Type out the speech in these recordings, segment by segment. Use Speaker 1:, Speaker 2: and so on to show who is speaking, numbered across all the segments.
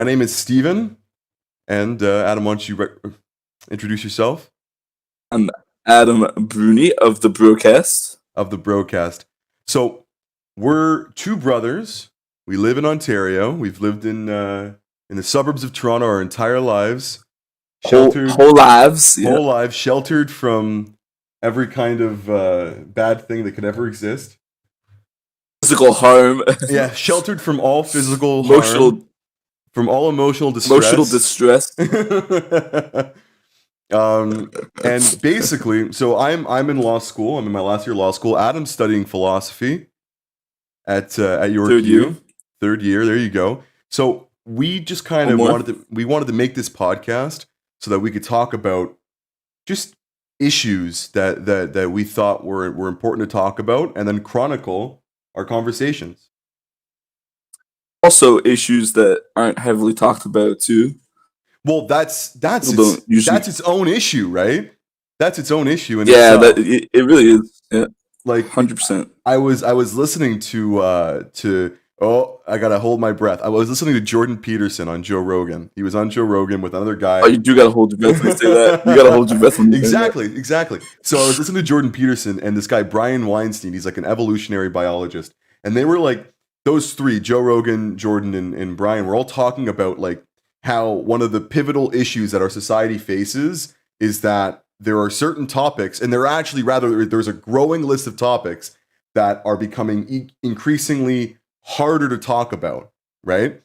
Speaker 1: My name is Steven, and Adam, why don't you introduce yourself?
Speaker 2: I'm Adam Bruni of the Brocast.
Speaker 1: Of the Brocast. So, we're two brothers. We live in Ontario. We've lived in the suburbs of Toronto our entire lives.
Speaker 2: Whole lives.
Speaker 1: Whole lives, sheltered from every kind of bad thing that could ever exist.
Speaker 2: Physical harm.
Speaker 1: Yeah, sheltered from all physical harm. From all emotional distress. And basically, so I'm in law school. I'm in my last year of law school. Adam's studying philosophy at York. Third year. There you go. So we just kind of wanted to make this podcast so that we could talk about just issues that we thought were important to talk about, and then chronicle our conversations.
Speaker 2: Also, issues that aren't heavily talked about too.
Speaker 1: Well, that's its own issue, right? That's its own issue, and
Speaker 2: it really is. Yeah,
Speaker 1: like
Speaker 2: 100%.
Speaker 1: I was listening to I gotta hold my breath. I was listening to Jordan Peterson on Joe Rogan. He was on Joe Rogan with another guy.
Speaker 2: Oh, you do gotta hold your breath when you say that. You gotta hold your breath when you say that.
Speaker 1: Exactly. So I was listening to Jordan Peterson and this guy Brian Weinstein. He's like an evolutionary biologist, and they were like those three: Joe Rogan, Jordan, and Brian. Were all talking about like how one of the pivotal issues that our society faces is that there are certain topics, and there's a growing list of topics that are becoming increasingly harder to talk about, right?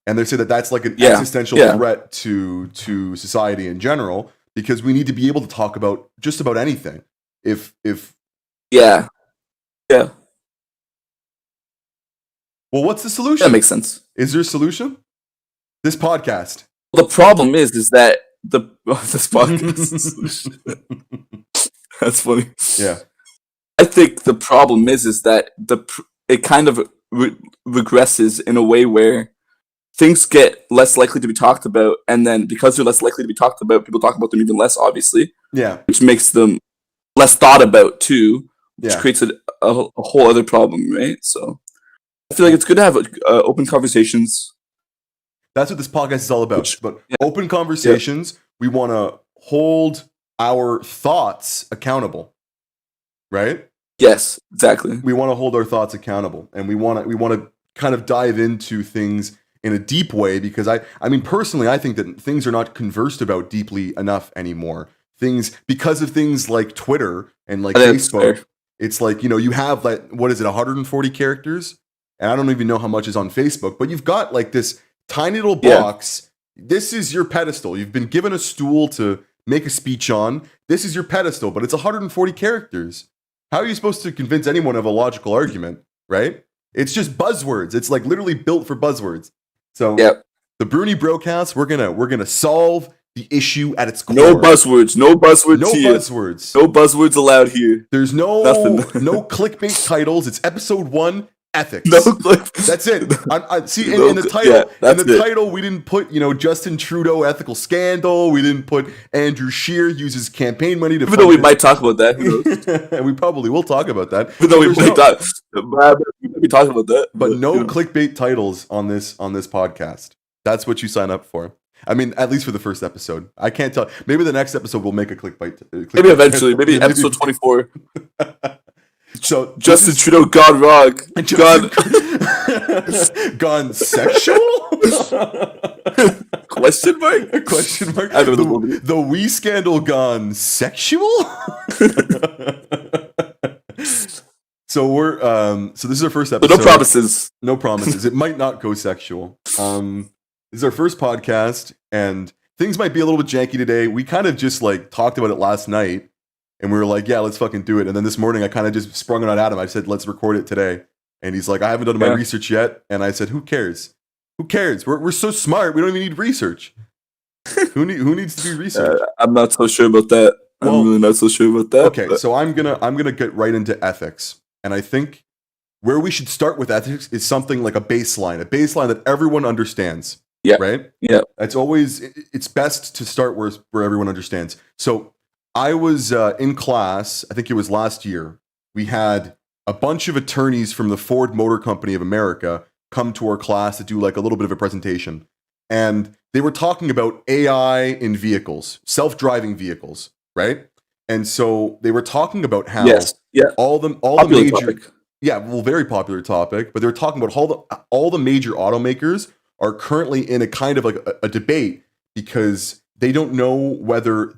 Speaker 1: And they say that that's like an existential threat to society in general, because we need to be able to talk about just about anything.
Speaker 2: Yeah.
Speaker 1: Well, what's the solution?
Speaker 2: That makes sense.
Speaker 1: Is there a solution? This podcast.
Speaker 2: The problem is that this podcast. That's funny.
Speaker 1: Yeah.
Speaker 2: I think the problem is that it kind of regresses in a way where things get less likely to be talked about, and then because they're less likely to be talked about, people talk about them even less, obviously.
Speaker 1: Yeah.
Speaker 2: Which makes them less thought about too, which creates a whole other problem, right? So I feel like it's good to have open conversations.
Speaker 1: That's what this podcast is all about. Open conversations. We want to hold our thoughts accountable, right?
Speaker 2: Yes, exactly.
Speaker 1: We want to hold our thoughts accountable, and we want to kind of dive into things in a deep way, because I mean personally, I think that things are not conversed about deeply enough anymore. Because of things like Twitter and like Facebook. Fair. It's like, you have like, what is it, 140 characters? And I don't even know how much is on Facebook, but you've got like this tiny little box. Yeah. This is your pedestal. You've been given a stool to make a speech on. This is your pedestal, but it's 140 characters. How are you supposed to convince anyone of a logical argument, right? It's just buzzwords. It's like literally built for buzzwords. So the Bruni Brocast, we're gonna solve the issue at its core.
Speaker 2: No buzzwords. No buzzwords.
Speaker 1: No buzzwords.
Speaker 2: No buzzwords allowed here.
Speaker 1: There's no clickbait titles. It's episode 1. Ethics.
Speaker 2: No clickbait.
Speaker 1: That's it. See, in the title, title, we didn't put Justin Trudeau ethical scandal. We didn't put Andrew Scheer uses campaign money to.
Speaker 2: Even though we might talk about that, who knows?
Speaker 1: We probably will talk about that.
Speaker 2: Even though we might be talking about that,
Speaker 1: but no clickbait titles on this podcast. That's what you sign up for. I mean, at least for the first episode. I can't tell. Maybe the next episode we'll make a clickbait.
Speaker 2: Maybe eventually. Maybe episode 24.
Speaker 1: So
Speaker 2: Justin Trudeau gone wrong.
Speaker 1: Gone sexual?
Speaker 2: Question mark?
Speaker 1: Question mark. The wee scandal gone sexual? So we're so this is our first episode.
Speaker 2: But no promises.
Speaker 1: No promises. It might not go sexual. This is our first podcast, and things might be a little bit janky today. We kind of just like talked about it last night. And we were like, yeah, let's fucking do it. And then this morning, I kind of just sprung it on Adam. I said, let's record it today. And he's like, I haven't done my research yet. And I said, who cares? Who cares? We're so smart. We don't even need research. Who needs to do research?
Speaker 2: I'm not so sure about that. I'm really not so sure about that.
Speaker 1: Okay, so I'm gonna get right into ethics. And I think where we should start with ethics is something like a baseline that everyone understands.
Speaker 2: Yeah.
Speaker 1: Right?
Speaker 2: Yeah.
Speaker 1: It's best to start where everyone understands. So I was in class, I think it was last year. We had a bunch of attorneys from the Ford Motor Company of America come to our class to do like a little bit of a presentation. and they were talking about AI in vehicles, self-driving vehicles, right? And so they were talking about how
Speaker 2: Yes. Yeah.
Speaker 1: all the
Speaker 2: Popular
Speaker 1: major,
Speaker 2: topic.
Speaker 1: yeah, well, very popular topic, but they were talking about all the major automakers are currently in a kind of like a debate because they don't know whether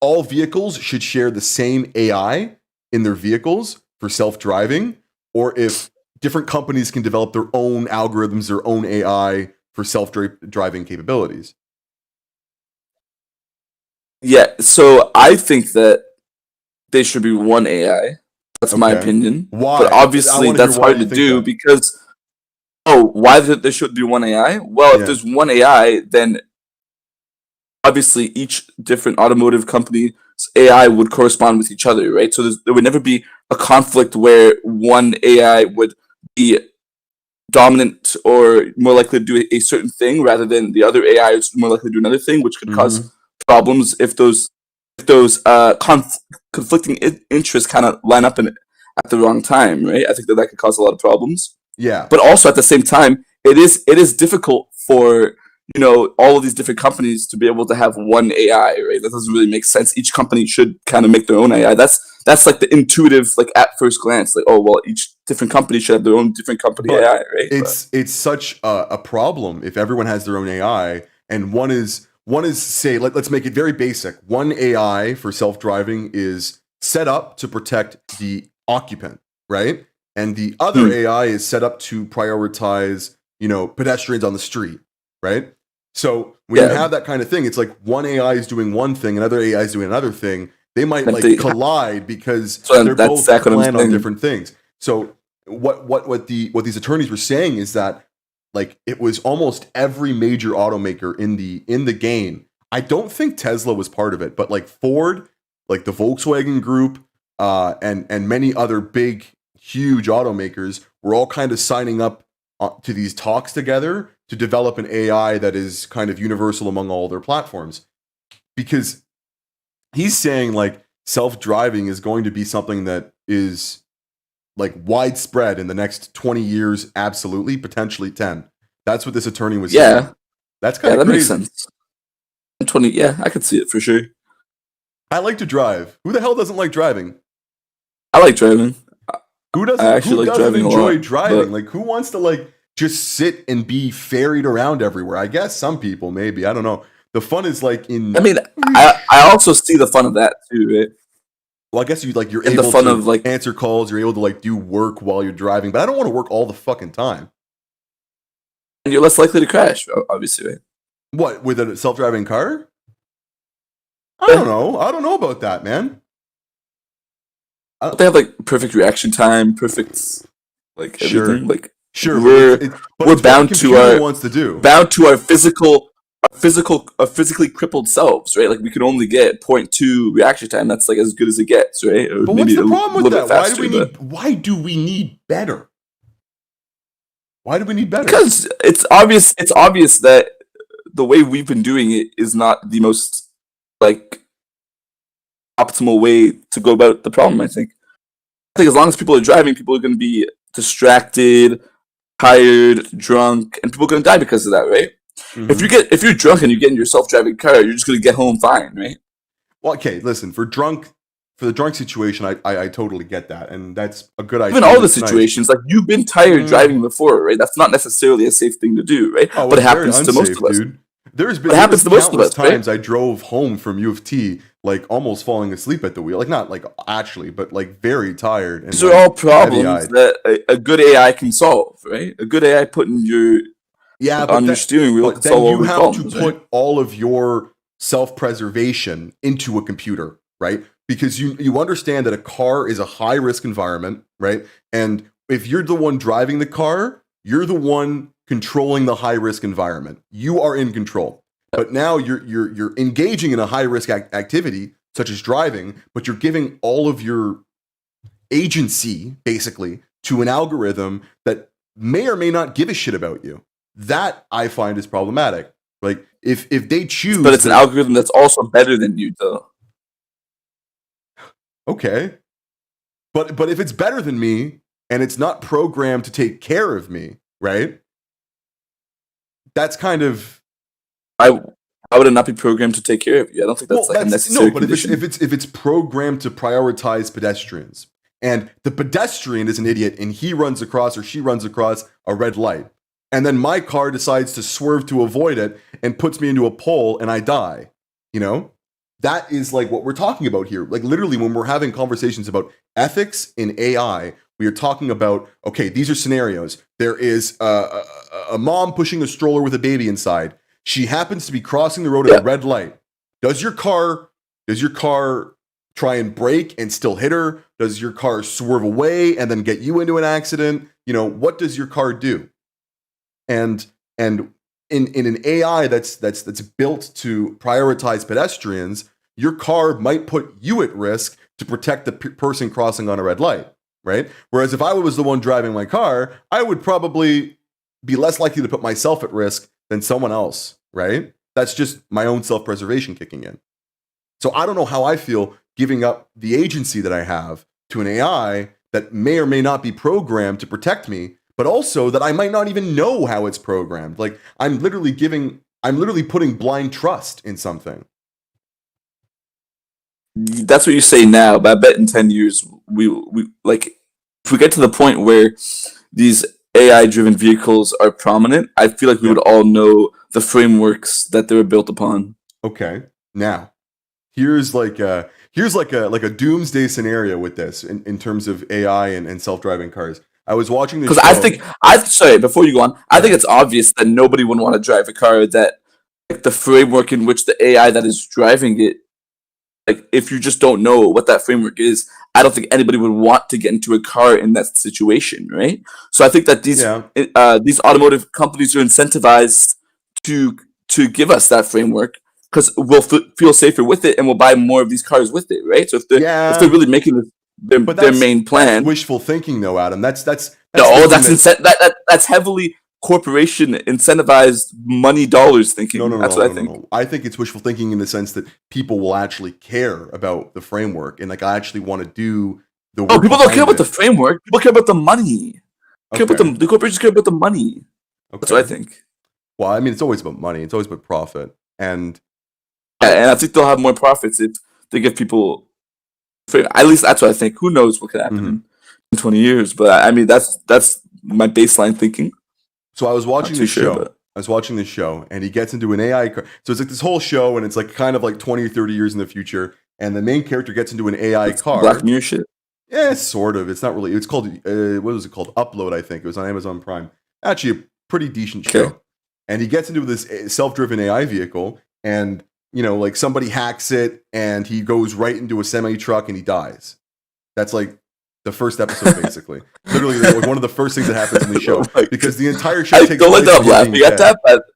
Speaker 1: all vehicles should share the same AI in their vehicles for self-driving, or if different companies can develop their own algorithms, their own AI for self-driving capabilities.
Speaker 2: Yeah. So I think that they should be one AI. That's my
Speaker 1: Okay.
Speaker 2: opinion. But
Speaker 1: Why? I
Speaker 2: obviously,
Speaker 1: want to hear
Speaker 2: that's
Speaker 1: why
Speaker 2: hard
Speaker 1: you
Speaker 2: to
Speaker 1: think
Speaker 2: do
Speaker 1: that.
Speaker 2: because why there should be one AI? Well, if
Speaker 1: Yeah.
Speaker 2: there's one AI, then obviously each different automotive company's AI would correspond with each other, right? So there would never be a conflict where one AI would be dominant or more likely to do a certain thing rather than the other AI is more likely to do another thing, which could cause
Speaker 1: Mm-hmm.
Speaker 2: problems if those conflicting interests kind of line up at the wrong time, right? I think that could cause a lot of problems.
Speaker 1: Yeah.
Speaker 2: But also at the same time, it is difficult for all of these different companies to be able to have one AI, right? That doesn't really make sense. Each company should kind of make their own AI. That's like the intuitive, like at first glance, like, oh well, each different company should have their own different company
Speaker 1: But
Speaker 2: AI, right? But
Speaker 1: it's such a problem if everyone has their own AI and one is say let's make it very basic. One AI for self-driving is set up to protect the occupant, right? And the other
Speaker 2: hmm,
Speaker 1: AI is set up to prioritize, pedestrians on the street, right? So when you
Speaker 2: yeah,
Speaker 1: have that kind of thing, it's like one AI is doing one thing, another AI is doing another thing. They might
Speaker 2: and
Speaker 1: like collide because
Speaker 2: so
Speaker 1: they're
Speaker 2: that's
Speaker 1: both
Speaker 2: exactly what I'm
Speaker 1: plan on
Speaker 2: saying.
Speaker 1: different things. So what these attorneys were saying is that like it was almost every major automaker in the game. I don't think Tesla was part of it, but like Ford, like the Volkswagen Group, and many other big, huge automakers were all kind of signing up to these talks together to develop an AI that is kind of universal among all their platforms. Because he's saying like self-driving is going to be something that is like widespread in the next 20 years, absolutely, potentially 10. That's what this attorney was saying.
Speaker 2: Yeah,
Speaker 1: That's kind
Speaker 2: yeah,
Speaker 1: of
Speaker 2: that makes
Speaker 1: crazy.
Speaker 2: sense. 20, yeah, I could see it for sure.
Speaker 1: I like to drive. Who the hell doesn't like driving?
Speaker 2: I like driving.
Speaker 1: Who
Speaker 2: I
Speaker 1: doesn't who
Speaker 2: actually like
Speaker 1: doesn't
Speaker 2: driving a
Speaker 1: enjoy
Speaker 2: lot,
Speaker 1: driving?
Speaker 2: but
Speaker 1: Like who wants to like just sit and be ferried around everywhere? I guess some people maybe. I don't know. The fun is like
Speaker 2: I
Speaker 1: in
Speaker 2: mean, I also see the fun of that too, right?
Speaker 1: well, I guess you're
Speaker 2: And the
Speaker 1: able
Speaker 2: fun
Speaker 1: to
Speaker 2: of like,
Speaker 1: answer calls, you're able to like do work while you're driving, but I don't want to work all the fucking time.
Speaker 2: and you're less likely to crash, obviously, right?
Speaker 1: What, with a self-driving car? I don't
Speaker 2: Yeah,
Speaker 1: know. I don't know about that, man.
Speaker 2: but they have like perfect reaction time, perfect like everything.
Speaker 1: Sure,
Speaker 2: Like
Speaker 1: sure, but
Speaker 2: we're
Speaker 1: but
Speaker 2: we're
Speaker 1: it's what the
Speaker 2: bound to
Speaker 1: computer
Speaker 2: our
Speaker 1: wants to do.
Speaker 2: physically crippled selves, right? Like we can only get zero point 0.2 reaction time. That's like as good as it gets, right? Or
Speaker 1: But what's
Speaker 2: maybe
Speaker 1: the
Speaker 2: a
Speaker 1: problem with
Speaker 2: little bit
Speaker 1: that?
Speaker 2: faster, but
Speaker 1: Why do we need better? Why do we need better?
Speaker 2: because it's obvious that the way we've been doing it is not the most like optimal way to go about the problem. I think as long as people are driving, people are going to be distracted, tired, drunk, and people are going to die because of that, right?
Speaker 1: Hmm.
Speaker 2: If you're drunk and you get in your self driving car, you're just going to get home fine, right?
Speaker 1: Well, okay, listen, for the drunk situation, I totally get that, and that's a good
Speaker 2: Even
Speaker 1: idea,
Speaker 2: all
Speaker 1: and
Speaker 2: the
Speaker 1: it's nice.
Speaker 2: situations, like you've been tired
Speaker 1: Mm.
Speaker 2: driving before, right? That's not necessarily a safe thing to do, right?
Speaker 1: Oh,
Speaker 2: But it
Speaker 1: it's very
Speaker 2: happens to most
Speaker 1: unsafe,
Speaker 2: of us.
Speaker 1: dude.
Speaker 2: But it
Speaker 1: There was
Speaker 2: happens to most of
Speaker 1: countless
Speaker 2: us, right?
Speaker 1: times I drove home from U of T like almost falling asleep at the wheel, like not like actually, but like very tired and
Speaker 2: These are
Speaker 1: like
Speaker 2: all
Speaker 1: heavy
Speaker 2: problems
Speaker 1: eyed.
Speaker 2: that a good AI can solve, right? A good AI putting your
Speaker 1: Yeah,
Speaker 2: on your steering wheel can
Speaker 1: but then
Speaker 2: solve all
Speaker 1: you
Speaker 2: these
Speaker 1: have to
Speaker 2: problems, right?
Speaker 1: put all of your self-preservation into a computer, right? Because you understand that a car is a high risk environment, right? And if you're the one driving the car, you're the one controlling the high risk environment. You are in control. But now you're engaging in a high risk activity such as driving, but you're giving all of your agency basically to an algorithm that may or may not give a shit about you. That I find is problematic. Like if they
Speaker 2: But
Speaker 1: choose
Speaker 2: it's an
Speaker 1: to,
Speaker 2: algorithm that's also better than you, though.
Speaker 1: okay, but if it's better than me and it's not programmed to take care of me, right? that's kind of
Speaker 2: Why would it not be programmed to take care of you? I don't think that's like a necessary
Speaker 1: but
Speaker 2: condition.
Speaker 1: if it's programmed to prioritize pedestrians, and the pedestrian is an idiot, and he runs across or she runs across a red light, and then my car decides to swerve to avoid it and puts me into a pole, and I die. You know, that is like what we're talking about here. Like literally, when we're having conversations about ethics in AI, we are talking about, okay, these are scenarios. There is a mom pushing a stroller with a baby inside. She happens to be crossing the road at a red light. Does your car try and brake and still hit her? Does your car swerve away and then get you into an accident? You know, what does your car do? And in an AI that's built to prioritize pedestrians, your car might put you at risk to protect the person crossing on a red light, right? Whereas if I was the one driving my car, I would probably be less likely to put myself at risk than someone else, right? That's just my own self-preservation kicking in. So I don't know how I feel giving up the agency that I have to an AI that may or may not be programmed to protect me, but also that I might not even know how it's programmed. Like I'm literally putting blind trust in something.
Speaker 2: That's what you say now, but I bet in 10 years we like if we get to the point where these AI driven vehicles are prominent, I feel like we would all know the frameworks that they were built upon.
Speaker 1: Okay. Now, here's like a doomsday scenario with this in terms of AI and self-driving cars. I was watching this
Speaker 2: because sorry, before you go on, I think it's obvious that nobody would want to drive a car that like the framework in which the AI that is driving it, like if you just don't know what that framework is, I don't think anybody would want to get into a car in that situation, right? So I think that these automotive companies are incentivized to give us that framework because we'll feel safer with it and we'll buy more of these cars with it, right? So if they're really making this their main plan,
Speaker 1: that's wishful thinking, though, Adam. That's
Speaker 2: heavily corporation incentivized money dollars thinking. That's what I think.
Speaker 1: No. I think it's wishful thinking in the sense that people will actually care about the framework and like I actually want to do the work.
Speaker 2: Oh, people don't care about the framework. People care about the money. The corporations care about the money. Okay. That's what I think.
Speaker 1: Well, I mean, it's always about money. It's always about profit, and
Speaker 2: I think they'll have more profits if they give people. At least that's what I think. Who knows what could happen in 20 years? But I mean, that's my baseline thinking.
Speaker 1: So I was watching this show, and he gets into an AI car. So it's like this whole show, and it's like kind of like 20 or 30 years in the future, and the main character gets into an AI car.
Speaker 2: Black Mirror shit.
Speaker 1: Yeah, sort of. It's not really. It's called what was it called? Upload, I think. It was on Amazon Prime. Actually, a pretty decent show. Okay. And he gets into this self-driven AI vehicle, and you know, like somebody hacks it, and he goes right into a semi truck, and he dies. That's like the first episode, basically. Literally, like one of the first things that happens in the show, because the entire show takes place.
Speaker 2: Don't let that laughing at that, but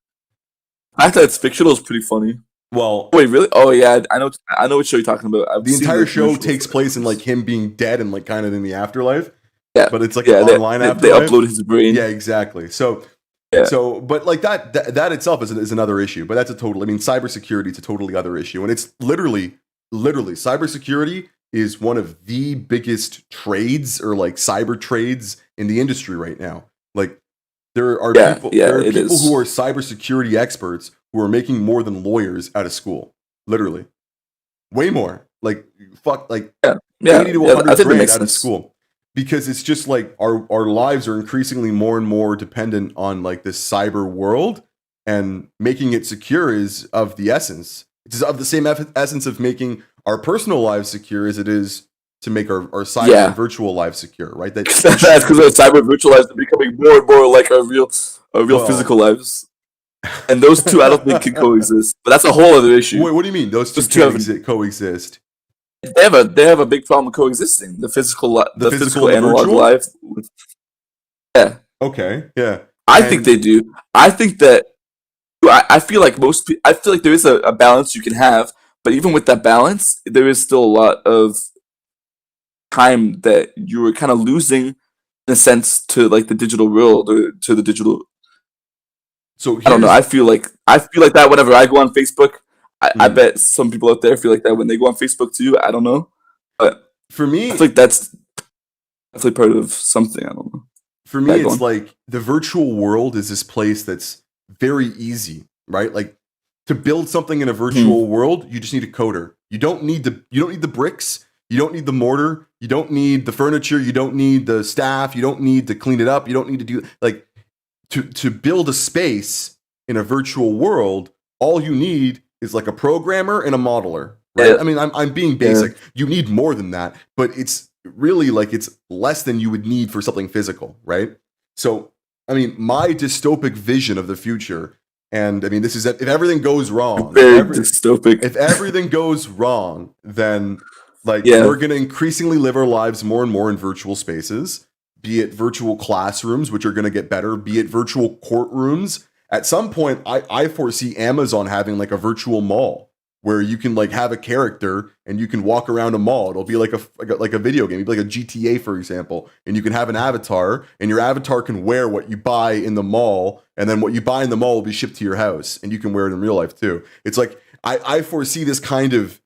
Speaker 2: the fact that it's fictional is pretty funny.
Speaker 1: Well,
Speaker 2: wait, really? Oh yeah, I know what show you're talking about.
Speaker 1: The entire show takes place in like him being dead and like kind of in the afterlife.
Speaker 2: Yeah,
Speaker 1: but it's like an online afterlife.
Speaker 2: They upload his brain.
Speaker 1: Yeah, exactly. So, but like that itself is another issue. But that's a total. I mean, cybersecurity is a totally other issue, and it's literally cybersecurity is one of the biggest trades or like cyber trades in the industry right now. Like there are people who are cybersecurity experts who are making more than lawyers out of school. Literally. Way more. Like 80 to 100 grand out of school. Because it's just like our lives are increasingly more and more dependent on like this cyber world, and making it secure is of the essence. It's of the same essence of making our personal lives secure as it is to make our cyber and virtual lives secure, right? That's because
Speaker 2: our cyber and virtual lives are becoming more and more like our real physical lives. And those two, I don't think can coexist. But that's a whole other issue.
Speaker 1: Wait, what do you mean? Those two can't coexist?
Speaker 2: They have a big problem coexisting. The physical analog life. Yeah.
Speaker 1: Okay. Yeah.
Speaker 2: I think they do. I think that. I feel like there is a balance you can have, but even with that balance, there is still a lot of time that you were kind of losing in a sense to like the digital world or to the digital. So I don't know. I feel like that whenever I go on Facebook. I bet some people out there feel like that when they go on Facebook too. I don't know, but
Speaker 1: for me,
Speaker 2: I feel like that's definitely part of something. I don't know.
Speaker 1: For me, it's like the virtual world is this place that's very easy, right? Like to build something in a virtual world, you just need a coder. You don't need the bricks, you don't need the mortar, you don't need the furniture, you don't need the staff, you don't need to clean it up, you don't need to do like to build a space in a virtual world, all you need is like a programmer and a modeler, right?
Speaker 2: Yeah.
Speaker 1: I mean, I'm being basic. You need more than that, but it's really like it's less than you would need for something physical, right? So, I mean, my dystopic vision of the future, and I mean, this is if everything goes wrong,
Speaker 2: Very dystopic.
Speaker 1: if everything goes wrong, then like
Speaker 2: Yeah.
Speaker 1: we're going to increasingly live our lives more and more in virtual spaces, be it virtual classrooms, which are going to get better, be it virtual courtrooms. At some point, I foresee Amazon having like a virtual mall where you can like have a character and you can walk around a mall. It'll be like a video game. It'll be like a GTA, for example, and you can have an avatar, and your avatar can wear what you buy in the mall, and then what you buy in the mall will be shipped to your house, and you can wear it in real life too. It's like I foresee this kind of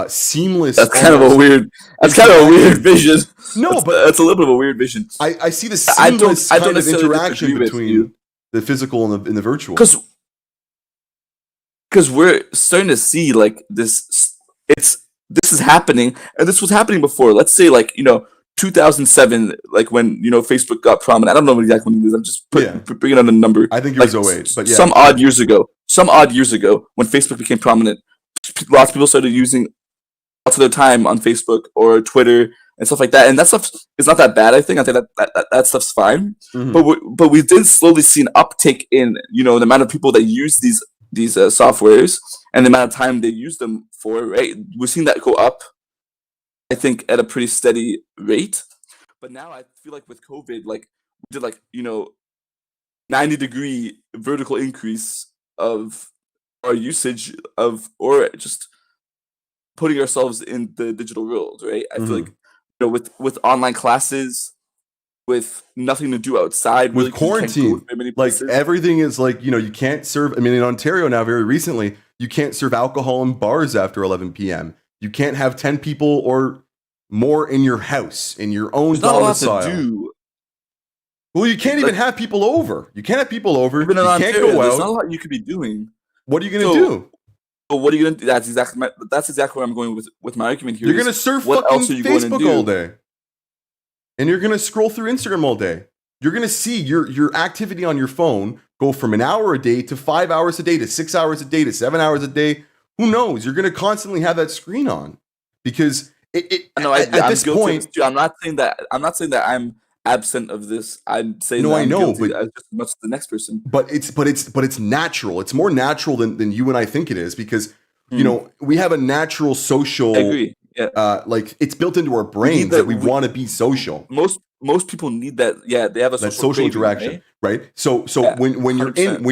Speaker 1: seamless.
Speaker 2: That's kind of a weird. That's kind of a weird vision.
Speaker 1: No,
Speaker 2: but that's a little bit of a weird vision.
Speaker 1: I see the seamless kind of interaction between the physical and the virtual.
Speaker 2: Because we're starting to see like this. This is happening, and this was happening before. Let's say 2007, like when Facebook got prominent. I don't know exactly when it is. I'm just bringing on a number.
Speaker 1: I think it was 08, but yeah,
Speaker 2: some odd years ago, when Facebook became prominent, lots of people started using lots of their time on Facebook or Twitter and stuff like that. And that stuff is not that bad. I think that stuff's fine. Mm-hmm. But we did slowly see an uptick in the amount of people that use these softwares and the amount of time they use them for. Right, we're seeing that go up, I think, at a pretty steady rate. But now I feel like with COVID, like we did 90-degree vertical increase of our usage of, or just putting ourselves in the digital world, right? I feel like with online classes, with nothing to do outside,
Speaker 1: with quarantine, like everything is like you can't serve. I mean, in Ontario now, very recently, you can't serve alcohol in bars after 11 p.m. You can't have 10 people or more in your house, in your own domicile.
Speaker 2: To do.
Speaker 1: Well, you can't even have people over. You can't have people over.
Speaker 2: Even
Speaker 1: you
Speaker 2: in
Speaker 1: can't
Speaker 2: Ontario,
Speaker 1: go out.
Speaker 2: There's not a lot you could be doing.
Speaker 1: What are you going to do?
Speaker 2: But what are you going to do? That's exactly where I'm going with my argument here.
Speaker 1: You're going to surf fucking Facebook all day. And you're going to scroll through Instagram all day. You're going to see your activity on your phone go from an hour a day to 5 hours a day to 6 hours a day to 7 hours a day. Who knows? You're going to constantly have that screen on because at this point,
Speaker 2: I'm not saying that I'm absent of this. I'm saying
Speaker 1: no,
Speaker 2: that
Speaker 1: I know, but
Speaker 2: as much as the next person.
Speaker 1: But it's natural. It's more natural than you and I think it is because we have a natural social.
Speaker 2: I agree. Yeah.
Speaker 1: Like it's built into our brains that we want to be social.
Speaker 2: Most people need that. Yeah, they have a
Speaker 1: social interaction, right? So when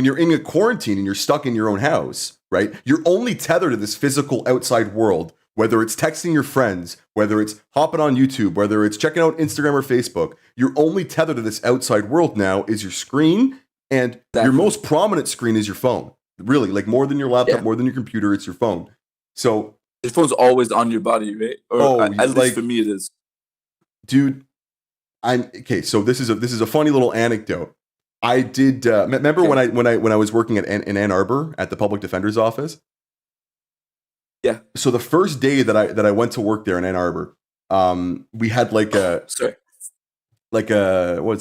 Speaker 1: you're in a quarantine and you're stuck in your own house, right? You're only tethered to this physical outside world. Whether it's texting your friends, whether it's hopping on YouTube, whether it's checking out Instagram or Facebook, you're only tethered to this outside world now is your screen, and your most prominent screen is your phone. Really, like more than your laptop, more than your computer, it's your phone. So
Speaker 2: your phone's always on your body, right? Or at least for me it is.
Speaker 1: Dude, so this is a funny little anecdote. I did remember when I was working in Ann Arbor at the public defender's office?
Speaker 2: Yeah.
Speaker 1: So the first day that I went to work there in Ann Arbor, we had what's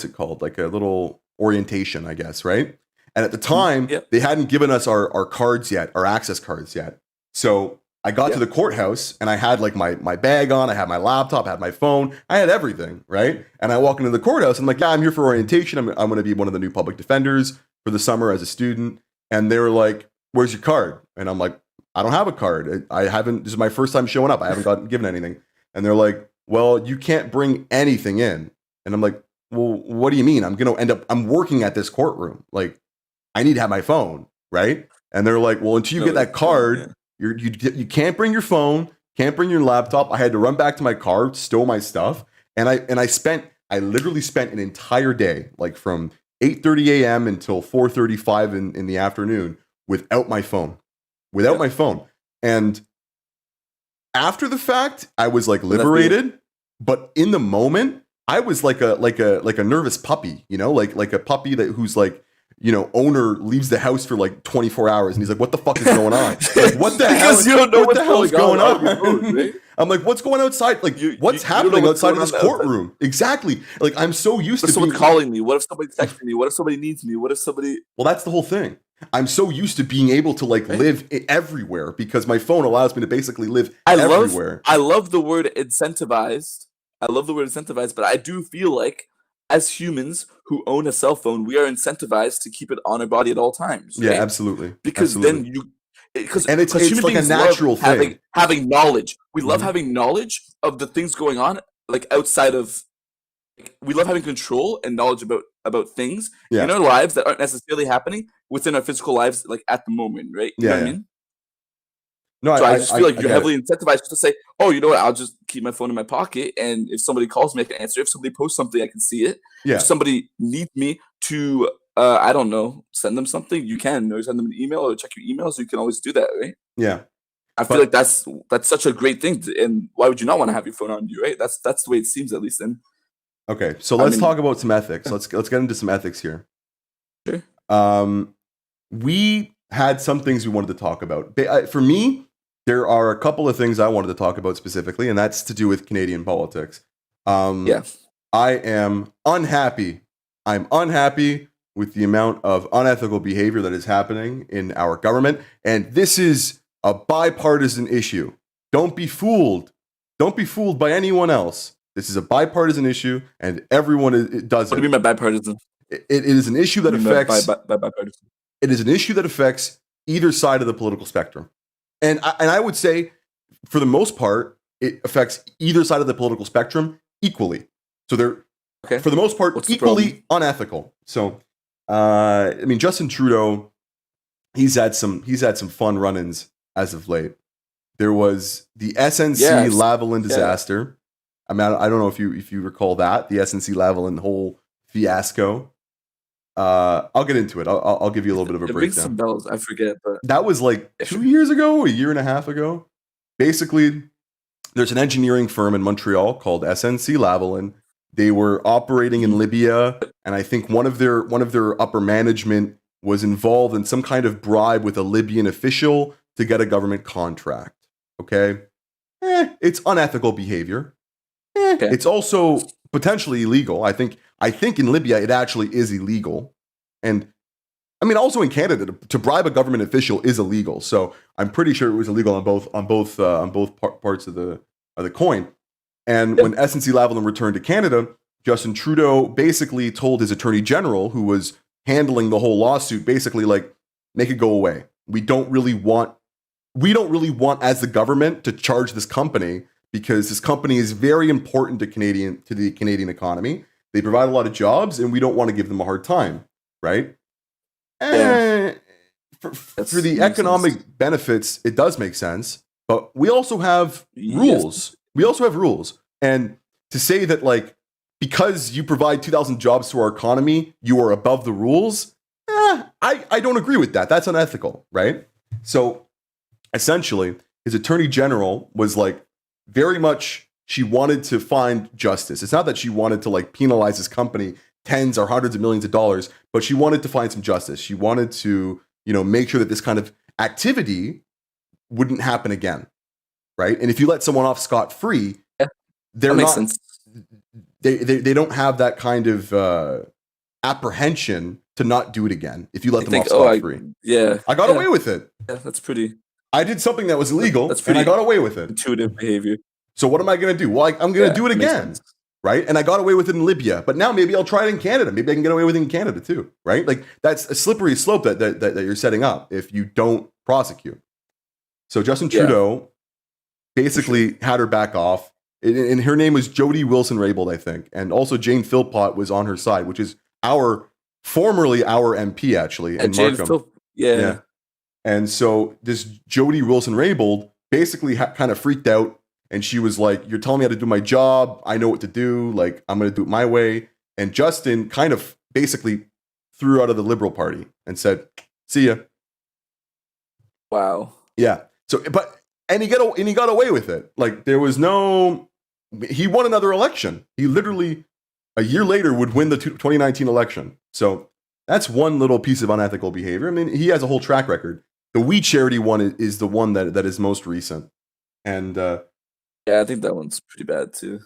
Speaker 1: it called? Like a little orientation, I guess, right? And at the time, they hadn't given us our cards yet, our access cards yet. So I got to the courthouse and I had like my bag on, I had my laptop, I had my phone, I had everything, right? And I walk into the courthouse and I'm like, yeah, I'm here for orientation. I'm going to be one of the new public defenders for the summer as a student. And they were like, where's your card? And I'm like, I don't have a card. This is my first time showing up. I haven't gotten given anything. And they're like, well, you can't bring anything in. And I'm like, well, what do you mean? I'm working at this courtroom. Like, I need to have my phone, right? And they're like, well, until you get that card, you can't bring your phone, can't bring your laptop. I had to run back to my car, stow my stuff. And I literally spent an entire day, like from 8:30 a.m. until 4:35 in the afternoon without my phone. My phone. And after the fact, I was like liberated, but in the moment, I was like a nervous puppy, like a puppy who's like owner leaves the house for like 24 hours, and he's like, "What the fuck is going on? Like, what the hell?
Speaker 2: Because you don't know
Speaker 1: What
Speaker 2: what's
Speaker 1: the hell is
Speaker 2: going
Speaker 1: going
Speaker 2: on your phone,
Speaker 1: on?"
Speaker 2: right?
Speaker 1: I'm like, "What's going outside? Like, what's
Speaker 2: You don't know
Speaker 1: happening
Speaker 2: what's
Speaker 1: outside
Speaker 2: going
Speaker 1: of this
Speaker 2: on outside.
Speaker 1: courtroom?" Exactly. Like, I'm so used
Speaker 2: What
Speaker 1: to
Speaker 2: if someone's
Speaker 1: being
Speaker 2: calling me? What if somebody's texting me? What if somebody needs me? What if somebody...
Speaker 1: Well, that's the whole thing. I'm so used to being able to like
Speaker 2: Right?
Speaker 1: live everywhere because my phone allows me to basically live
Speaker 2: I
Speaker 1: everywhere.
Speaker 2: love the word incentivized. I love the word incentivized, but I do feel like as humans who own a cell phone, we are incentivized to keep it on our body at all times,
Speaker 1: Yeah,
Speaker 2: right?
Speaker 1: absolutely.
Speaker 2: Because
Speaker 1: Absolutely.
Speaker 2: then because
Speaker 1: And it's
Speaker 2: human
Speaker 1: like a
Speaker 2: beings
Speaker 1: natural
Speaker 2: love
Speaker 1: thing.
Speaker 2: having knowledge. We love
Speaker 1: Mhm.
Speaker 2: having knowledge of the things going on, like outside of... we love having control and knowledge about things in
Speaker 1: Yeah.
Speaker 2: our lives that aren't necessarily happening within our physical lives, like at the moment, right? You know
Speaker 1: Yeah,
Speaker 2: what I
Speaker 1: yeah.
Speaker 2: mean?
Speaker 1: No,
Speaker 2: So I just feel like
Speaker 1: I
Speaker 2: you're
Speaker 1: get it.
Speaker 2: heavily incentivized to say, "Oh, you know what? I'll just keep my phone in my pocket, and if somebody calls me, I can answer. If somebody posts something, I can see it. If
Speaker 1: Yeah.
Speaker 2: somebody needs me to, I don't know, send them something, you can, or send them an email or check your emails. You can always do that, right?
Speaker 1: Yeah.
Speaker 2: I feel like
Speaker 1: But
Speaker 2: that's such a great thing, and why would you not want to have your phone on you, right? That's the way it seems, at least. And
Speaker 1: okay, so
Speaker 2: I
Speaker 1: let's
Speaker 2: mean,
Speaker 1: talk about some ethics.
Speaker 2: yeah,
Speaker 1: Let's get into some ethics here.
Speaker 2: sure.
Speaker 1: Um, we had some things we wanted to talk about. For me, there are a couple of things I wanted to talk about specifically, and that's to do with Canadian politics. Um,
Speaker 2: Yeah.
Speaker 1: I am unhappy. I'm unhappy with the amount of unethical behavior that is happening in our government, and this is a bipartisan issue. Don't be fooled. Don't be fooled by anyone else. This is a bipartisan issue, and everyone does
Speaker 2: What do
Speaker 1: it.
Speaker 2: you mean by bipartisan?
Speaker 1: It is an issue
Speaker 2: What
Speaker 1: that
Speaker 2: do you mean
Speaker 1: affects
Speaker 2: by bipartisan?
Speaker 1: it is an issue that affects either side of the political spectrum. And I would say, for the most part, it affects either side of the political spectrum equally. So they're,
Speaker 2: Okay.
Speaker 1: for the most part,
Speaker 2: What's the problem?
Speaker 1: equally unethical. So, I mean, Justin Trudeau, he's had some fun run-ins as of late. There was the SNC
Speaker 2: Yeah.
Speaker 1: Lavalin
Speaker 2: Yeah.
Speaker 1: disaster. I mean, I don't know if you recall that, the SNC Lavalin whole fiasco. I'll get into it. I'll give you a little bit of a
Speaker 2: It rings some
Speaker 1: breakdown.
Speaker 2: bells. I forget, but
Speaker 1: That was like
Speaker 2: yeah,
Speaker 1: 2
Speaker 2: sure.
Speaker 1: years ago, a year and a half ago. Basically, there's an engineering firm in Montreal called SNC Lavalin. They were operating in Libya, and I think one of their upper management was involved in some kind of bribe with a Libyan official to get a government contract. Okay, it's unethical behavior.
Speaker 2: Okay.
Speaker 1: It's also potentially illegal. I think in Libya it actually is illegal, and I mean also in Canada to bribe a government official is illegal. So I'm pretty sure it was illegal on both parts of the coin. And
Speaker 2: Yeah.
Speaker 1: when SNC Lavalin returned to Canada, Justin Trudeau basically told his attorney general, who was handling the whole lawsuit, basically like, make it go away. We don't really want as the government to charge this company because this company is very important to the Canadian economy. They provide a lot of jobs, and we don't want to give them a hard time, right?
Speaker 2: Yeah.
Speaker 1: For the
Speaker 2: Makes
Speaker 1: economic
Speaker 2: sense.
Speaker 1: benefits, it does make sense, but we also have
Speaker 2: Yes.
Speaker 1: rules. We also have rules. And to say that, like, because you provide 2,000 jobs to our economy, you are above the rules, I don't agree with that. That's unethical, right? So essentially, his attorney general was like, very much, she wanted to find justice. It's not that she wanted to like penalize this company tens or hundreds of millions of dollars, but she wanted to find some justice. She wanted to, make sure that this kind of activity wouldn't happen again, right? And if you let someone off scot-free,
Speaker 2: Yeah.
Speaker 1: they're
Speaker 2: That makes
Speaker 1: not
Speaker 2: sense.
Speaker 1: they don't have that kind of apprehension to not do it again if you let
Speaker 2: I
Speaker 1: them
Speaker 2: think,
Speaker 1: off scot-free.
Speaker 2: yeah.
Speaker 1: I got
Speaker 2: Yeah.
Speaker 1: away with it.
Speaker 2: Yeah, that's pretty
Speaker 1: I did something that was illegal,
Speaker 2: that's
Speaker 1: and I
Speaker 2: pretty
Speaker 1: got away with it.
Speaker 2: intuitive behavior.
Speaker 1: So what am I going to do? Well, I'm going to
Speaker 2: Yeah,
Speaker 1: do it
Speaker 2: that makes
Speaker 1: again,
Speaker 2: sense.
Speaker 1: right? And I got away with it in Libya, but now maybe I'll try it in Canada. Maybe I can get away with it in Canada too, right? Like that's a slippery slope that you're setting up if you don't prosecute. So Justin
Speaker 2: Yeah.
Speaker 1: Trudeau basically had her back off, and her name was Jody Wilson-Raybould, I think, and also Jane Philpott was on her side, which is formerly our MP actually in
Speaker 2: James
Speaker 1: Markham.
Speaker 2: yeah.
Speaker 1: And so this Jody Wilson-Raybould basically kind of freaked out, and she was like, "You're telling me how to do my job. I know what to do. Like, I'm going to do it my way." And Justin kind of basically threw her out of the Liberal Party and said, "See ya."
Speaker 2: Wow.
Speaker 1: Yeah. So, and he got away with it. Like, there was no. He won another election. He literally a year later would win the 2019 election. So That's one little piece of unethical behavior. I mean, he has a whole track record. The We Charity one is the one that is most recent. And
Speaker 2: Yeah, I think that one's pretty bad too.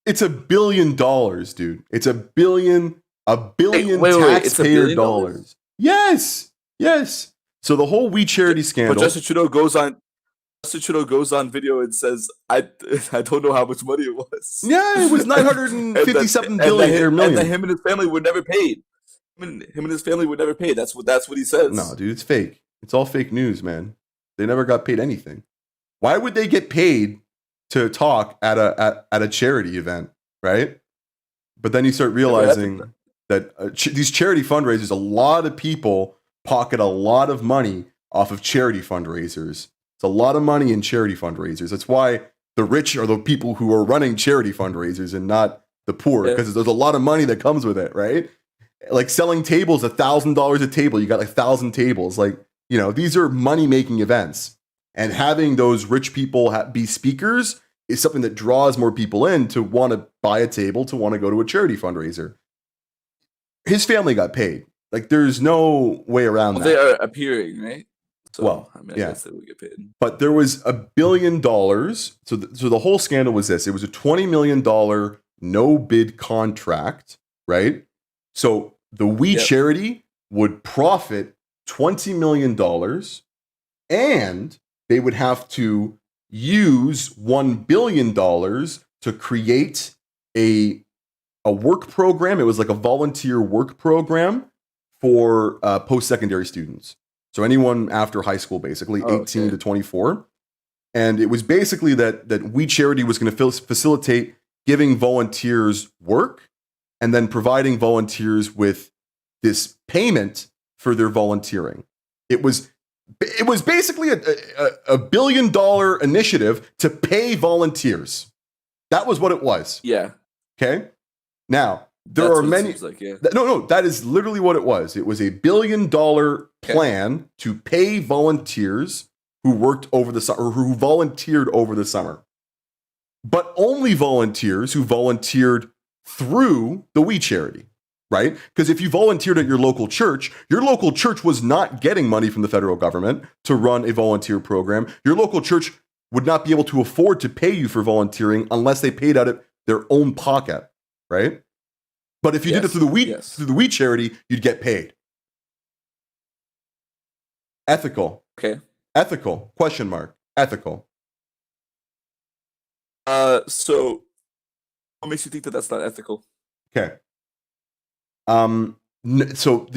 Speaker 1: it's $1 billion, dude. It's a billion
Speaker 2: Wait, it's $1
Speaker 1: taxpayer
Speaker 2: billion?
Speaker 1: dollars. Yes. Yes. So the whole We Charity scandal.
Speaker 2: But Justin Trudeau goes on video and says, I don't know how much money it was.
Speaker 1: Yeah, it was 957 billion or million.
Speaker 2: And that him and his family were never paid. Him and his family were never paid. That's what he says.
Speaker 1: No, dude, it's fake. It's all fake news, man. They never got paid anything. Why would they get paid to talk at a charity event, right? But then you start realizing that these charity fundraisers, a lot of people pocket a lot of money off of charity fundraisers. It's a lot of money in charity fundraisers. That's why the rich are the people who are running charity fundraisers and not the poor, because there's a lot of money that comes with it, right? Like selling tables, $1,000 a table. You got like 1,000 tables. Like, these are money-making events. And having those rich people be speakers is something that draws more people in to want to buy a table, to want to go to a charity fundraiser. His family got paid. Like, there's no way around that.
Speaker 2: They are appearing, right? So, I
Speaker 1: guess
Speaker 2: they would get paid.
Speaker 1: But there was $1 billion. So the whole scandal was this. It was a $20 million no-bid contract, right? So the We Charity would profit $20 million, and they would have to use $1 billion to create a work program. It was like a volunteer work program for post-secondary students. So anyone after high school, basically, 18 to 24. And it was basically that We Charity was going to facilitate giving volunteers work and then providing volunteers with this payment for their volunteering. It was basically a $1 billion initiative to pay volunteers. That was what it was.
Speaker 2: Yeah.
Speaker 1: Okay. Now, there are many. No, that is literally what it was. It was a $1 billion plan to pay volunteers who worked over the summer, or who volunteered over the summer, but only volunteers who volunteered through the We Charity, right? Because if you volunteered at your local church was not getting money from the federal government to run a volunteer program. Your local church would not be able to afford to pay you for volunteering unless they paid out of their own pocket, right? But if you did it through the We Charity, you'd get paid. Ethical.
Speaker 2: Okay.
Speaker 1: Ethical. Question mark. Ethical.
Speaker 2: So what makes you think that that's not ethical?
Speaker 1: Okay. So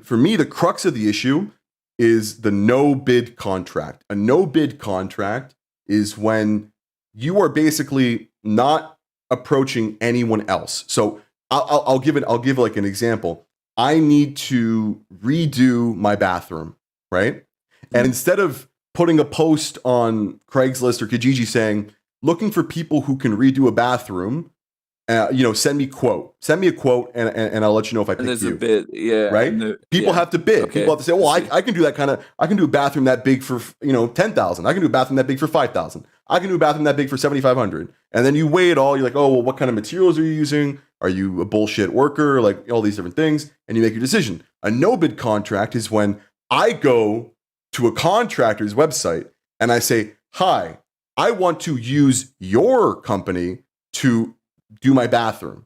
Speaker 1: for me, the crux of the issue is the no bid contract. A no bid contract is when you are basically not approaching anyone else. So I'll give like an example. I need to redo my bathroom, right? And instead of putting a post on Craigslist or Kijiji saying, looking for people who can redo a bathroom, send me a quote, and I'll let you know if I pick you.
Speaker 2: There's a bid,
Speaker 1: right? People have to bid. Okay. People have to say, well, I can do that I can do a bathroom that big for, 10,000. I can do a bathroom that big for 5,000. I can do a bathroom that big for 7,500. And then you weigh it all. You're like, oh, well, what kind of materials are you using? Are you a bullshit worker? Like all these different things. And you make your decision. A no bid contract is when I go to a contractor's website and I say, hi, I want to use your company to do my bathroom,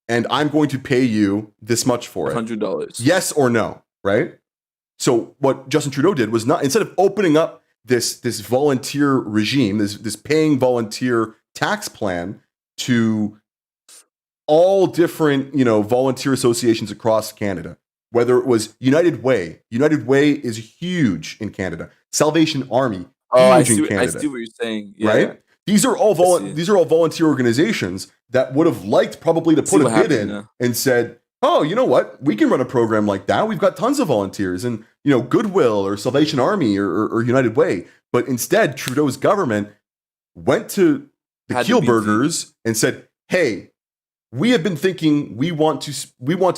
Speaker 1: and I'm going to pay you this much for it.
Speaker 2: $100.
Speaker 1: Yes or no, right? So what Justin Trudeau did was not, instead of opening up this volunteer regime, this paying volunteer tax plan to all different, volunteer associations across Canada, whether it was United Way. United Way is huge in Canada. Salvation Army, huge in Canada.
Speaker 2: I see what you're saying. Yeah.
Speaker 1: Right? These are all volunteer organizations that would have liked probably to put a bid in and said, oh, you know what? We can run a program like that. We've got tons of volunteers, and Goodwill or Salvation Army or United Way. But instead, Trudeau's government went to the Kielburgers and said, hey, we have been thinking we want to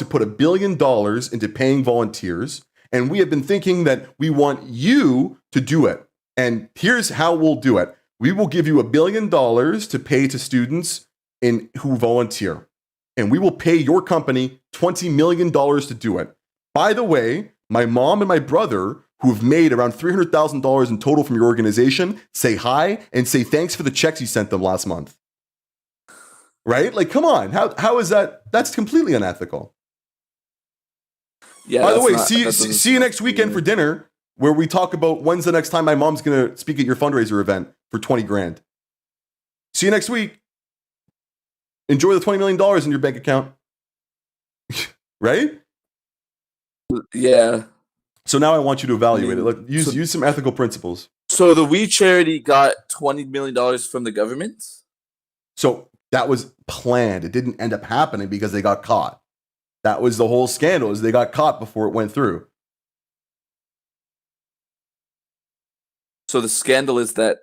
Speaker 1: put $1 billion into paying volunteers, and we have been thinking that we want you to do it. And here's how we'll do it. We will give you $1 billion to pay to students who volunteer, and we will pay your company $20 million to do it. By the way, my mom and my brother, who have made around $300,000 in total from your organization, say hi and say thanks for the checks you sent them last month. Right? Like, come on. How is that? That's completely unethical.
Speaker 2: Yeah.
Speaker 1: By the way, see you next weekend for dinner, where we talk about when's the next time my mom's going to speak at your fundraiser event for 20 grand. See you next week. Enjoy the $20 million in your bank account. Right?
Speaker 2: Yeah.
Speaker 1: So now I want you to evaluate it. Use some ethical principles.
Speaker 2: So the We Charity got $20 million from the government?
Speaker 1: So that was planned. It didn't end up happening because they got caught. That was the whole scandal, is they got caught before it went through.
Speaker 2: So the scandal is that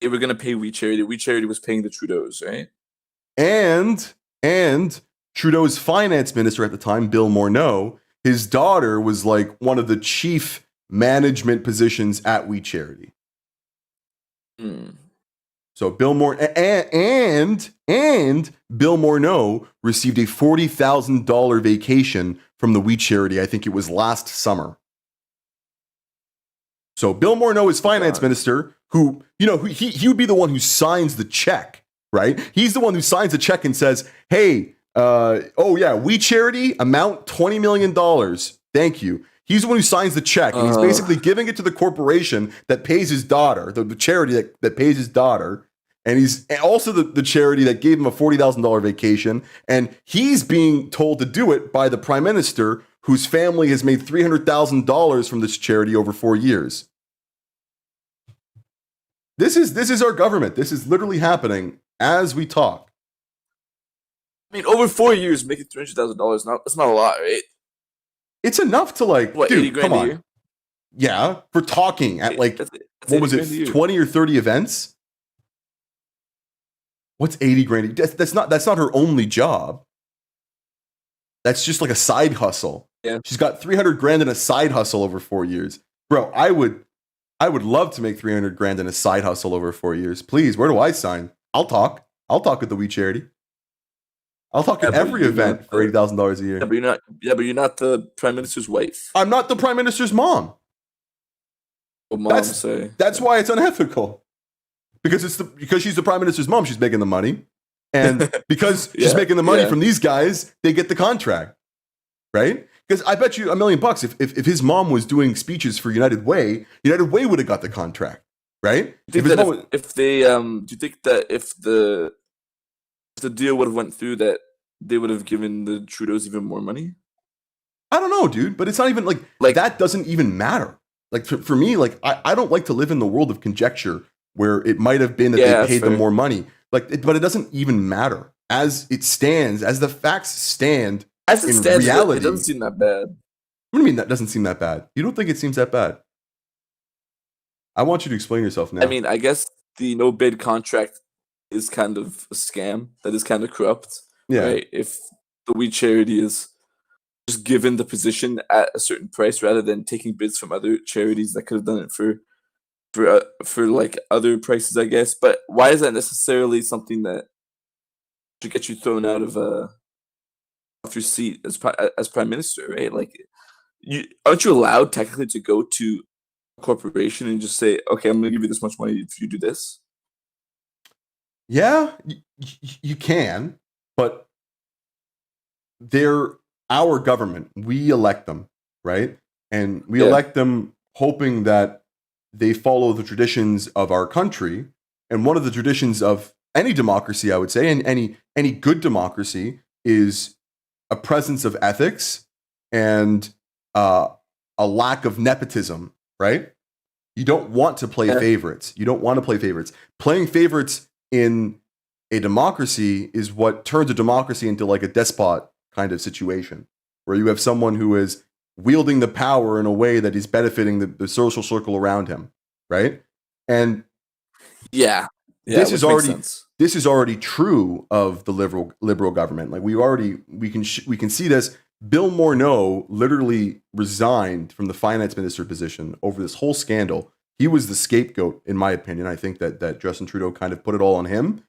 Speaker 2: they were going to pay We Charity. We Charity was paying the Trudeaus, right?
Speaker 1: And Trudeau's finance minister at the time, Bill Morneau, his daughter was like one of the chief management positions at We Charity. So Bill and Bill Morneau received a $40,000 vacation from the We Charity. I think it was last summer. So Bill Morneau is finance minister, who, he would be the one who signs the check, right? He's the one who signs the check and says, hey, We Charity, amount $20 million. Thank you. He's the one who signs the check, and he's basically giving it to the corporation that pays his daughter, the charity that pays his daughter, and he's also the charity that gave him a $40,000 vacation, and he's being told to do it by the prime minister, whose family has made $300,000 from this charity over 4 years. This is our government. This is literally happening as we talk.
Speaker 2: I mean, over 4 years, making $300,000, that's not a lot, right?
Speaker 1: It's enough to
Speaker 2: what,
Speaker 1: dude,
Speaker 2: 80 grand
Speaker 1: come
Speaker 2: a
Speaker 1: on.
Speaker 2: year?
Speaker 1: Yeah, for talking at
Speaker 2: that's
Speaker 1: what was it, 20 or 30 events? What's 80 grand? That's not her only job. That's just like a side hustle.
Speaker 2: Yeah.
Speaker 1: She's got 300 grand in a side hustle over 4 years. Bro, I would love to make 300 grand in a side hustle over 4 years. Please, where do I sign? I'll talk at the We Charity. I'll talk at every event for $80,000 a year.
Speaker 2: But you're not the prime minister's wife.
Speaker 1: I'm not the prime minister's mom.
Speaker 2: Well,
Speaker 1: that's why it's unethical. Because she's the prime minister's mom, she's making the money. And because she's making the money from these guys, they get the contract. Right? Because I bet you $1 million if his mom was doing speeches for United Way would have got the contract. Right?
Speaker 2: Do you think that if the deal would have went through, that they would have given the Trudeaus even more money?
Speaker 1: I don't know, dude, but it's not even like that doesn't even matter. Like for me, like I don't like to live in the world of conjecture where it might have been that they paid them more money. But it doesn't even matter as it stands, as the facts stand.
Speaker 2: As it stands,
Speaker 1: reality,
Speaker 2: it doesn't seem that bad.
Speaker 1: What do you mean that doesn't seem that bad? You don't think it seems that bad? I want you to explain yourself now.
Speaker 2: I mean, I guess the no bid contract is kind of a scam that is kind of corrupt.
Speaker 1: Yeah.
Speaker 2: Right? If the We Charity is just given the position at a certain price rather than taking bids from other charities that could have done it for like other prices, I guess. But why is that necessarily something that should get you thrown out of off your seat as prime minister? Right? Like, aren't you allowed technically to go to a corporation and just say, "Okay, I'm going to give you this much money if you do this"?
Speaker 1: Yeah, you can, but they're our government. We elect them, right? And we elect them hoping that they follow the traditions of our country. And one of the traditions of any democracy, I would say, and any good democracy, is a presence of ethics and a lack of nepotism, right? You don't want to play favorites. You don't want to play favorites. Playing favorites in a democracy is what turns a democracy into like a despot kind of situation, where you have someone who is wielding the power in a way that is benefiting the social circle around him, right? And this is already true of the liberal government. Like we can see this. Bill Morneau literally resigned from the finance minister position over this whole scandal. He was the scapegoat, in my opinion. I think that Justin Trudeau kind of put it all on him.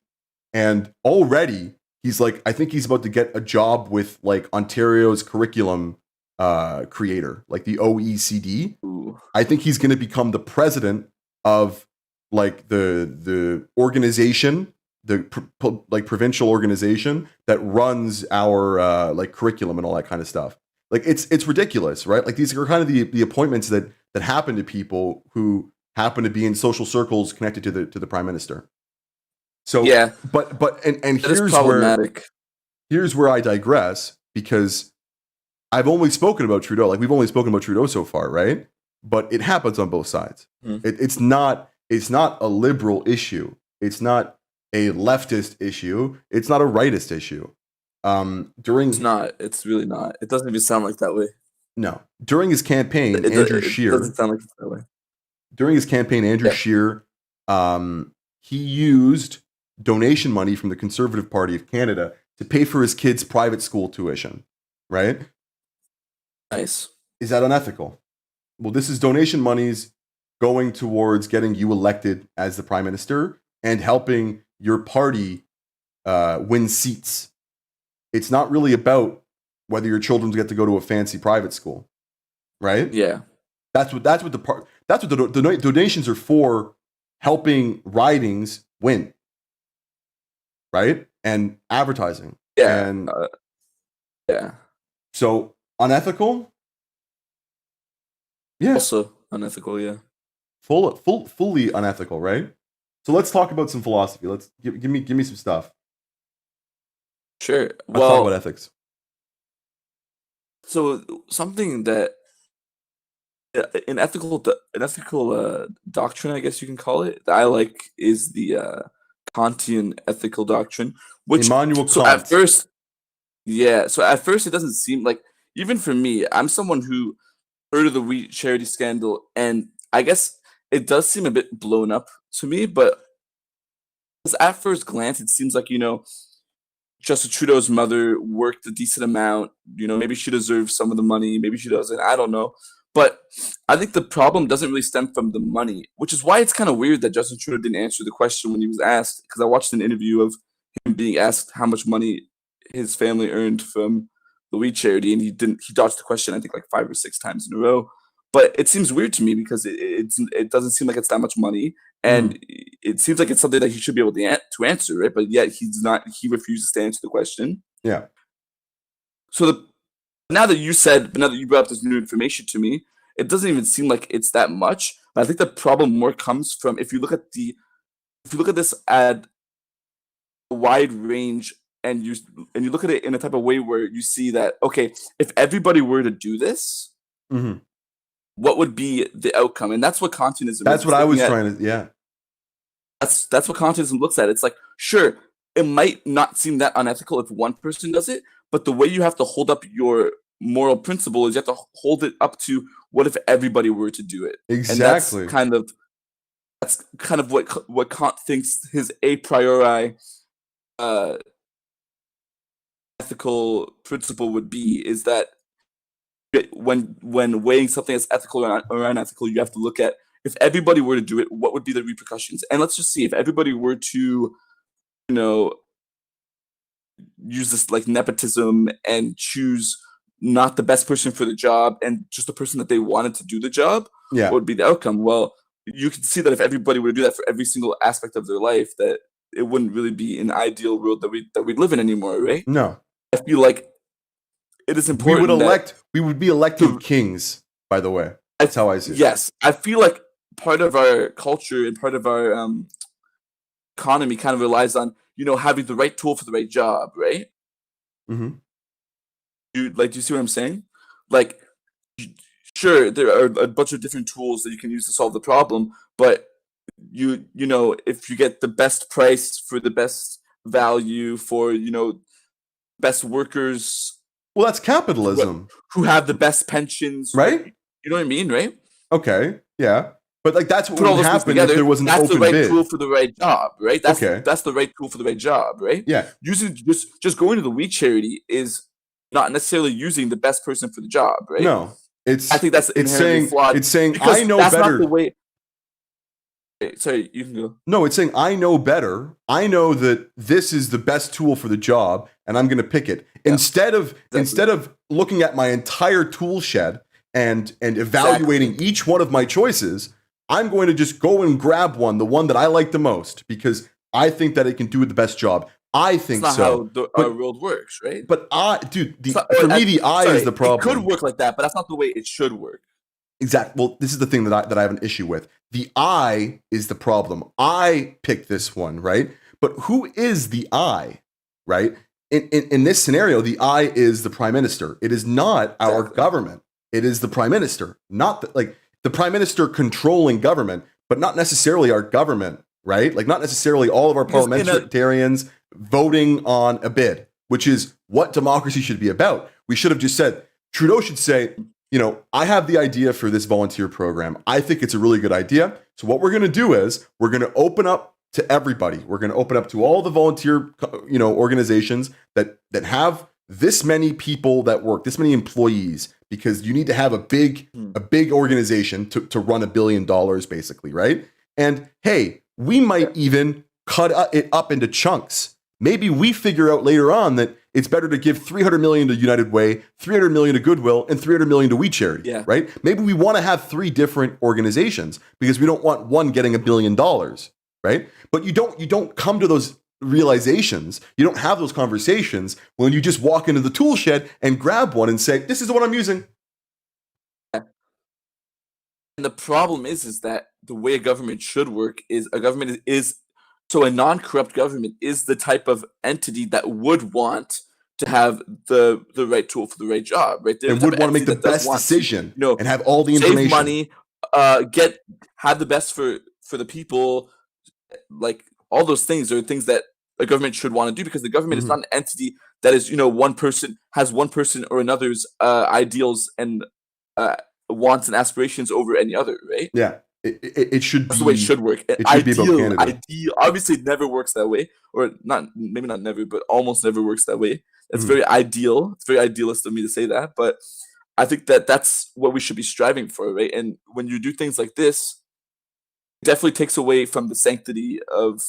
Speaker 1: And already He's like, I think he's about to get a job with like Ontario's curriculum creator, like the OECD.
Speaker 2: Ooh.
Speaker 1: I think he's going to become the president of like the organization, like provincial organization that runs our like curriculum and all that kind of stuff. Like it's ridiculous, right? Like these are kind of the appointments that happen to people who happen to be in social circles connected to the prime minister. So
Speaker 2: Yeah,
Speaker 1: but and
Speaker 2: that is
Speaker 1: here's
Speaker 2: problematic.
Speaker 1: where I digress, because I've only spoken about Trudeau. Like we've only spoken about Trudeau so far, right? But it happens on both sides.
Speaker 2: Hmm.
Speaker 1: It's not a liberal issue. It's not a leftist issue. It's not a rightist issue.
Speaker 2: It's not. It's really not. It doesn't even sound like that way.
Speaker 1: During his campaign,
Speaker 2: It
Speaker 1: Andrew
Speaker 2: doesn't
Speaker 1: Scheer,
Speaker 2: sound like it's that way.
Speaker 1: Andrew
Speaker 2: Yeah.
Speaker 1: Scheer, he used donation money from the Conservative Party of Canada to pay for his kids' private school tuition, right?
Speaker 2: Nice.
Speaker 1: Is that unethical? Well, this is donation monies going towards getting you elected as the prime minister and helping your party win seats. It's not really about whether your children get to go to a fancy private school, right?
Speaker 2: Yeah.
Speaker 1: That's what the donations are for, helping ridings win, right? And advertising.
Speaker 2: Yeah.
Speaker 1: And
Speaker 2: Yeah.
Speaker 1: so unethical. Yeah.
Speaker 2: Also unethical. Yeah.
Speaker 1: Fully unethical, right? So let's talk about some philosophy. Let's give me some stuff.
Speaker 2: Sure.
Speaker 1: Let's talk
Speaker 2: Well,
Speaker 1: about ethics.
Speaker 2: so something that an ethical doctrine, I guess you can call it, that I like is the Kantian ethical doctrine. Which
Speaker 1: Immanuel
Speaker 2: so
Speaker 1: Kant.
Speaker 2: at first, yeah. So at first, it doesn't seem like, even for me, I'm someone who heard of the wheat charity scandal, and I guess it does seem a bit blown up to me. But at first glance, it seems like, Justin Trudeau's mother worked a decent amount. Maybe she deserves some of the money. Maybe she doesn't. I don't know. But I think the problem doesn't really stem from the money, which is why it's kind of weird that Justin Trudeau didn't answer the question when he was asked. Because I watched an interview of him being asked how much money his family earned from the wheat charity, and he didn't. He dodged the question, I think, like 5 or 6 times in a row. But it seems weird to me because it doesn't seem like it's that much money, and it seems like it's something that he should be able to answer, right? But yet he's not. He refuses to answer the question.
Speaker 1: Yeah.
Speaker 2: So now that you brought up this new information to me, it doesn't even seem like it's that much. But I think the problem more comes from, if you look at this at a wide range, and you look at it in a type of way where you see that, okay, if everybody were to do this,
Speaker 1: Mm-hmm.
Speaker 2: what would be the outcome? And that's what Kantianism
Speaker 1: That's
Speaker 2: is.
Speaker 1: what I was trying to. Yeah.
Speaker 2: That's what Kantianism looks at. It's like, sure, it might not seem that unethical if one person does it, but the way you have to hold up your moral principle is you have to hold it up to, what if everybody were to do it?
Speaker 1: Exactly.
Speaker 2: And that's kind of what Kant thinks his a priori ethical principle would be, is that when weighing something as ethical or unethical, you have to look at, if everybody were to do it, what would be the repercussions? And let's just see, if everybody were to, use this like nepotism and choose not the best person for the job and just the person that they wanted to do the job,
Speaker 1: Yeah.
Speaker 2: what would be the outcome? Well, you can see that if everybody were to do that for every single aspect of their life, that it wouldn't really be an ideal world that we live in anymore, right?
Speaker 1: No.
Speaker 2: I feel like it is important.
Speaker 1: We would be elected kings, by the way. That's how I see it.
Speaker 2: Yes. I feel like part of our culture and part of our economy kind of relies on, having the right tool for the right job, right?
Speaker 1: Mm-hmm.
Speaker 2: Do you see what I'm saying? Like, sure, there are a bunch of different tools that you can use to solve the problem, but if you get the best price for the best value for, best workers,
Speaker 1: well, that's capitalism,
Speaker 2: who have the best pensions,
Speaker 1: right?
Speaker 2: You know what I mean, right?
Speaker 1: Okay, yeah, but like that's what would happen if there was an open bid.
Speaker 2: That's the right tool for the right job, right? That's the right tool for the right job, right?
Speaker 1: Yeah.
Speaker 2: Using just going to the wheat charity is not necessarily using the best person for the job, right?
Speaker 1: No, I think
Speaker 2: that's inherently flawed.
Speaker 1: It's saying I know better.
Speaker 2: Sorry, you can go.
Speaker 1: No, it's saying I know better. I know that this is the best tool for the job, and I'm going to pick it
Speaker 2: Yeah, exactly.
Speaker 1: instead of looking at my entire tool shed and evaluating
Speaker 2: Exactly.
Speaker 1: each one of my choices. I'm going to just go and grab one, the one that I like the most, because I think that it can do the best job. I
Speaker 2: It's
Speaker 1: think
Speaker 2: not how
Speaker 1: so,
Speaker 2: our
Speaker 1: but
Speaker 2: world works, right?
Speaker 1: dude,
Speaker 2: It's not,
Speaker 1: for me the I is
Speaker 2: sorry,
Speaker 1: the
Speaker 2: it could
Speaker 1: problem.
Speaker 2: work like that, but that's not the way it should work.
Speaker 1: Exactly. Well, this is the thing that I have an issue with. The I is the problem. I picked this one, right? But who is the I, right? In this scenario, the I is the prime minister. It is not our
Speaker 2: Exactly.
Speaker 1: government. It is the prime minister, not like the prime minister controlling government, but not necessarily our government, right? Like not necessarily all of our
Speaker 2: Because in a
Speaker 1: parliamentarians voting on a bid, which is what democracy should be about. We should have just said, Trudeau should say, I have the idea for this volunteer program. I think it's a really good idea. So what we're going to do is we're going to open up to everybody. We're going to open up to all the volunteer, organizations that have this many people that work, this many employees, because you need to have a big organization to run $1 billion, basically, right? And hey, we might even cut it up into chunks. Maybe we figure out later on that it's better to give $300 million to United Way, $300 million to Goodwill, and $300 million to We Charity,
Speaker 2: Yeah.
Speaker 1: right? Maybe we want to have 3 different organizations because we don't want one getting $1 billion, right? But you don't come to those realizations. You don't have those conversations when you just walk into the tool shed and grab one and say, "This is the one I'm using."
Speaker 2: And the problem is that the way a government should work is a government is so a non-corrupt government is the type of entity that would want to have the right tool for the right job, right? They're
Speaker 1: And
Speaker 2: the type
Speaker 1: would
Speaker 2: of
Speaker 1: want to make
Speaker 2: entity
Speaker 1: the
Speaker 2: that does
Speaker 1: best
Speaker 2: want to,
Speaker 1: decision and have all the
Speaker 2: save
Speaker 1: information.
Speaker 2: money, have the best for the people, like all those things are things that a government should want to do because the government is not an entity that is one person or another's ideals and wants and aspirations over any other, right?
Speaker 1: Yeah, it should
Speaker 2: That's
Speaker 1: be.
Speaker 2: the way it should work.
Speaker 1: It should be about Canada.
Speaker 2: Obviously, it never works that way, or not. Maybe not never, but almost never works that way. It's
Speaker 1: Mhm.
Speaker 2: very ideal. It's very idealist of me to say that, but I think that that's what we should be striving for, right? And when you do things like this, it definitely takes away from the sanctity of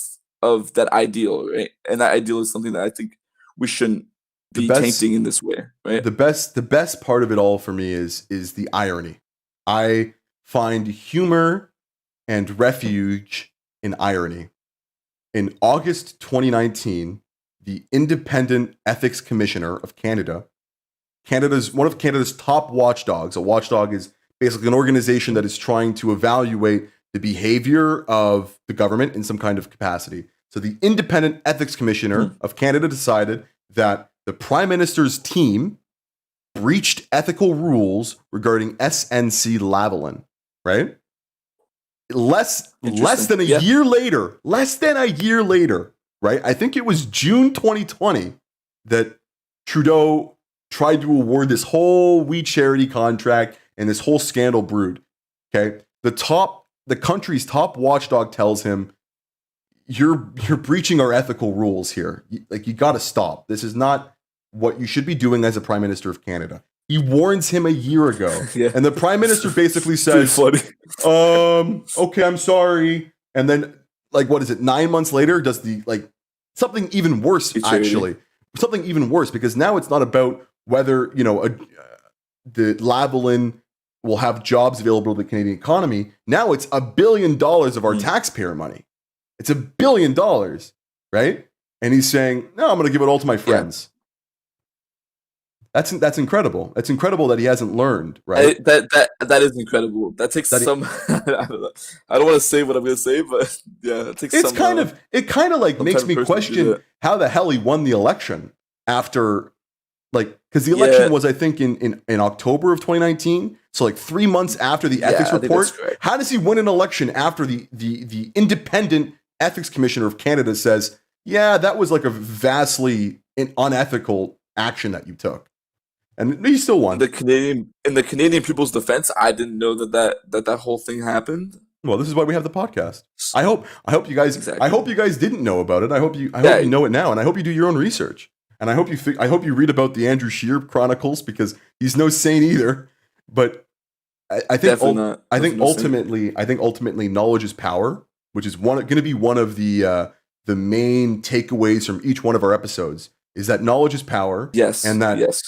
Speaker 2: that ideal, right? And that ideal is something that I think we shouldn't
Speaker 1: The
Speaker 2: be
Speaker 1: best
Speaker 2: tainting in this way, right?
Speaker 1: the best part of it all for me is the irony. I find humor and refuge in irony. In August 2019, the Independent Ethics Commissioner of Canada, one of Canada's top watchdogs. A watchdog is basically an organization that is trying to evaluate the behavior of the government in some kind of capacity. So the Independent Ethics Commissioner of Canada decided that the Prime Minister's team breached ethical rules regarding SNC Lavalin, right? Less than a year later, right? I think it was June 2020 that Trudeau tried to award this whole We Charity contract and this whole scandal brewed. Okay? The country's top watchdog tells him, you're breaching our ethical rules here. You got to stop. This is not what you should be doing as a Prime Minister of Canada. He warns him a year ago.
Speaker 2: Yeah.
Speaker 1: And the Prime Minister basically says, okay, I'm sorry. And then, what is it, 9 months later, does something even worse, actually. Something even worse, because now it's not about whether, the Lavalin will have jobs available to the Canadian economy. Now it's $1 billion of our taxpayer money. It's $1 billion, right? And he's saying, no, I'm going to give it all to my friends. Yeah. That's incredible. It's incredible that he hasn't learned, right?
Speaker 2: That is incredible. That takes some. I don't want to say what I'm going to say, but yeah, it takes.
Speaker 1: It kind of makes me question how the hell he won the election after, because the election was, I think, in October of 2019. So 3 months after the ethics report. How does he win an election after the Independent Ethics Commissioner of Canada says, yeah, that was a vastly unethical action that you took? And he still won.
Speaker 2: In the Canadian people's defense, I didn't know that whole thing happened.
Speaker 1: Well, this is why we have the podcast. I hope you guys. Exactly. I hope you guys didn't know about it. I hope you know it now, and I hope you do your own research. And I hope you read about the Andrew Scheer Chronicles, because he's no saint either. But I think ultimately knowledge is power, which is going to be one of the main takeaways from each one of our episodes, is that knowledge is power.
Speaker 2: Yes.
Speaker 1: And that
Speaker 2: yes.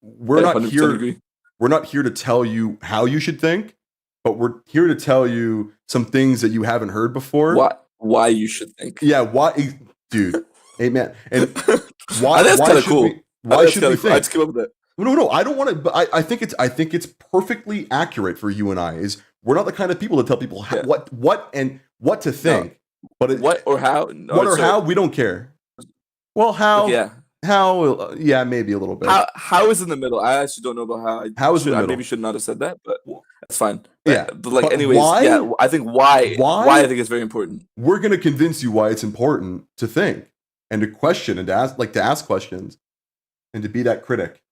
Speaker 1: we're
Speaker 2: I
Speaker 1: not
Speaker 2: 100%
Speaker 1: here.
Speaker 2: agree.
Speaker 1: We're not here to tell you how you should think, but we're here to tell you some things that you haven't heard before.
Speaker 2: Why you should think?
Speaker 1: Yeah, why, dude? Amen. And why?
Speaker 2: I think that's
Speaker 1: why
Speaker 2: kind of
Speaker 1: should
Speaker 2: cool.
Speaker 1: we? Why should we
Speaker 2: I
Speaker 1: think?
Speaker 2: just came up with that.
Speaker 1: No. I don't want to. But I think it's perfectly accurate for you and I. Is we're not the kind of people to tell people what to think. But
Speaker 2: what or how? No,
Speaker 1: what or how? We don't care. Well, how?
Speaker 2: Yeah.
Speaker 1: How? Yeah, maybe a little bit.
Speaker 2: How is in the middle? I actually don't know about how.
Speaker 1: How is in the middle?
Speaker 2: I maybe should not have said that, but that's fine.
Speaker 1: Yeah.
Speaker 2: But like,
Speaker 1: But
Speaker 2: anyways,
Speaker 1: why?
Speaker 2: yeah. I think why I think it's very important.
Speaker 1: We're going to convince you why it's important to think and to question and to ask questions and to be that critic.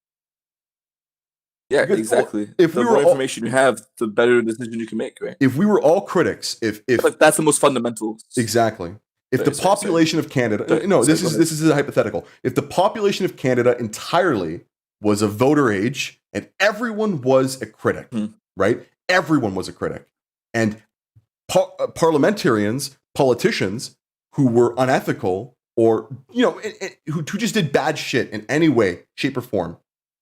Speaker 2: Yeah,
Speaker 1: Because
Speaker 2: exactly.
Speaker 1: if
Speaker 2: the
Speaker 1: we
Speaker 2: more
Speaker 1: were all-
Speaker 2: information you have, the better decision you can make, right?
Speaker 1: If we were all critics, if
Speaker 2: Like that's the most fundamental.
Speaker 1: exactly. If the
Speaker 2: Sorry.
Speaker 1: population of Canada, this is a hypothetical. If the population of Canada entirely was of voter age and everyone was a critic, right? Everyone was a critic. And politicians who were unethical or, who just did bad shit in any way, shape, or form,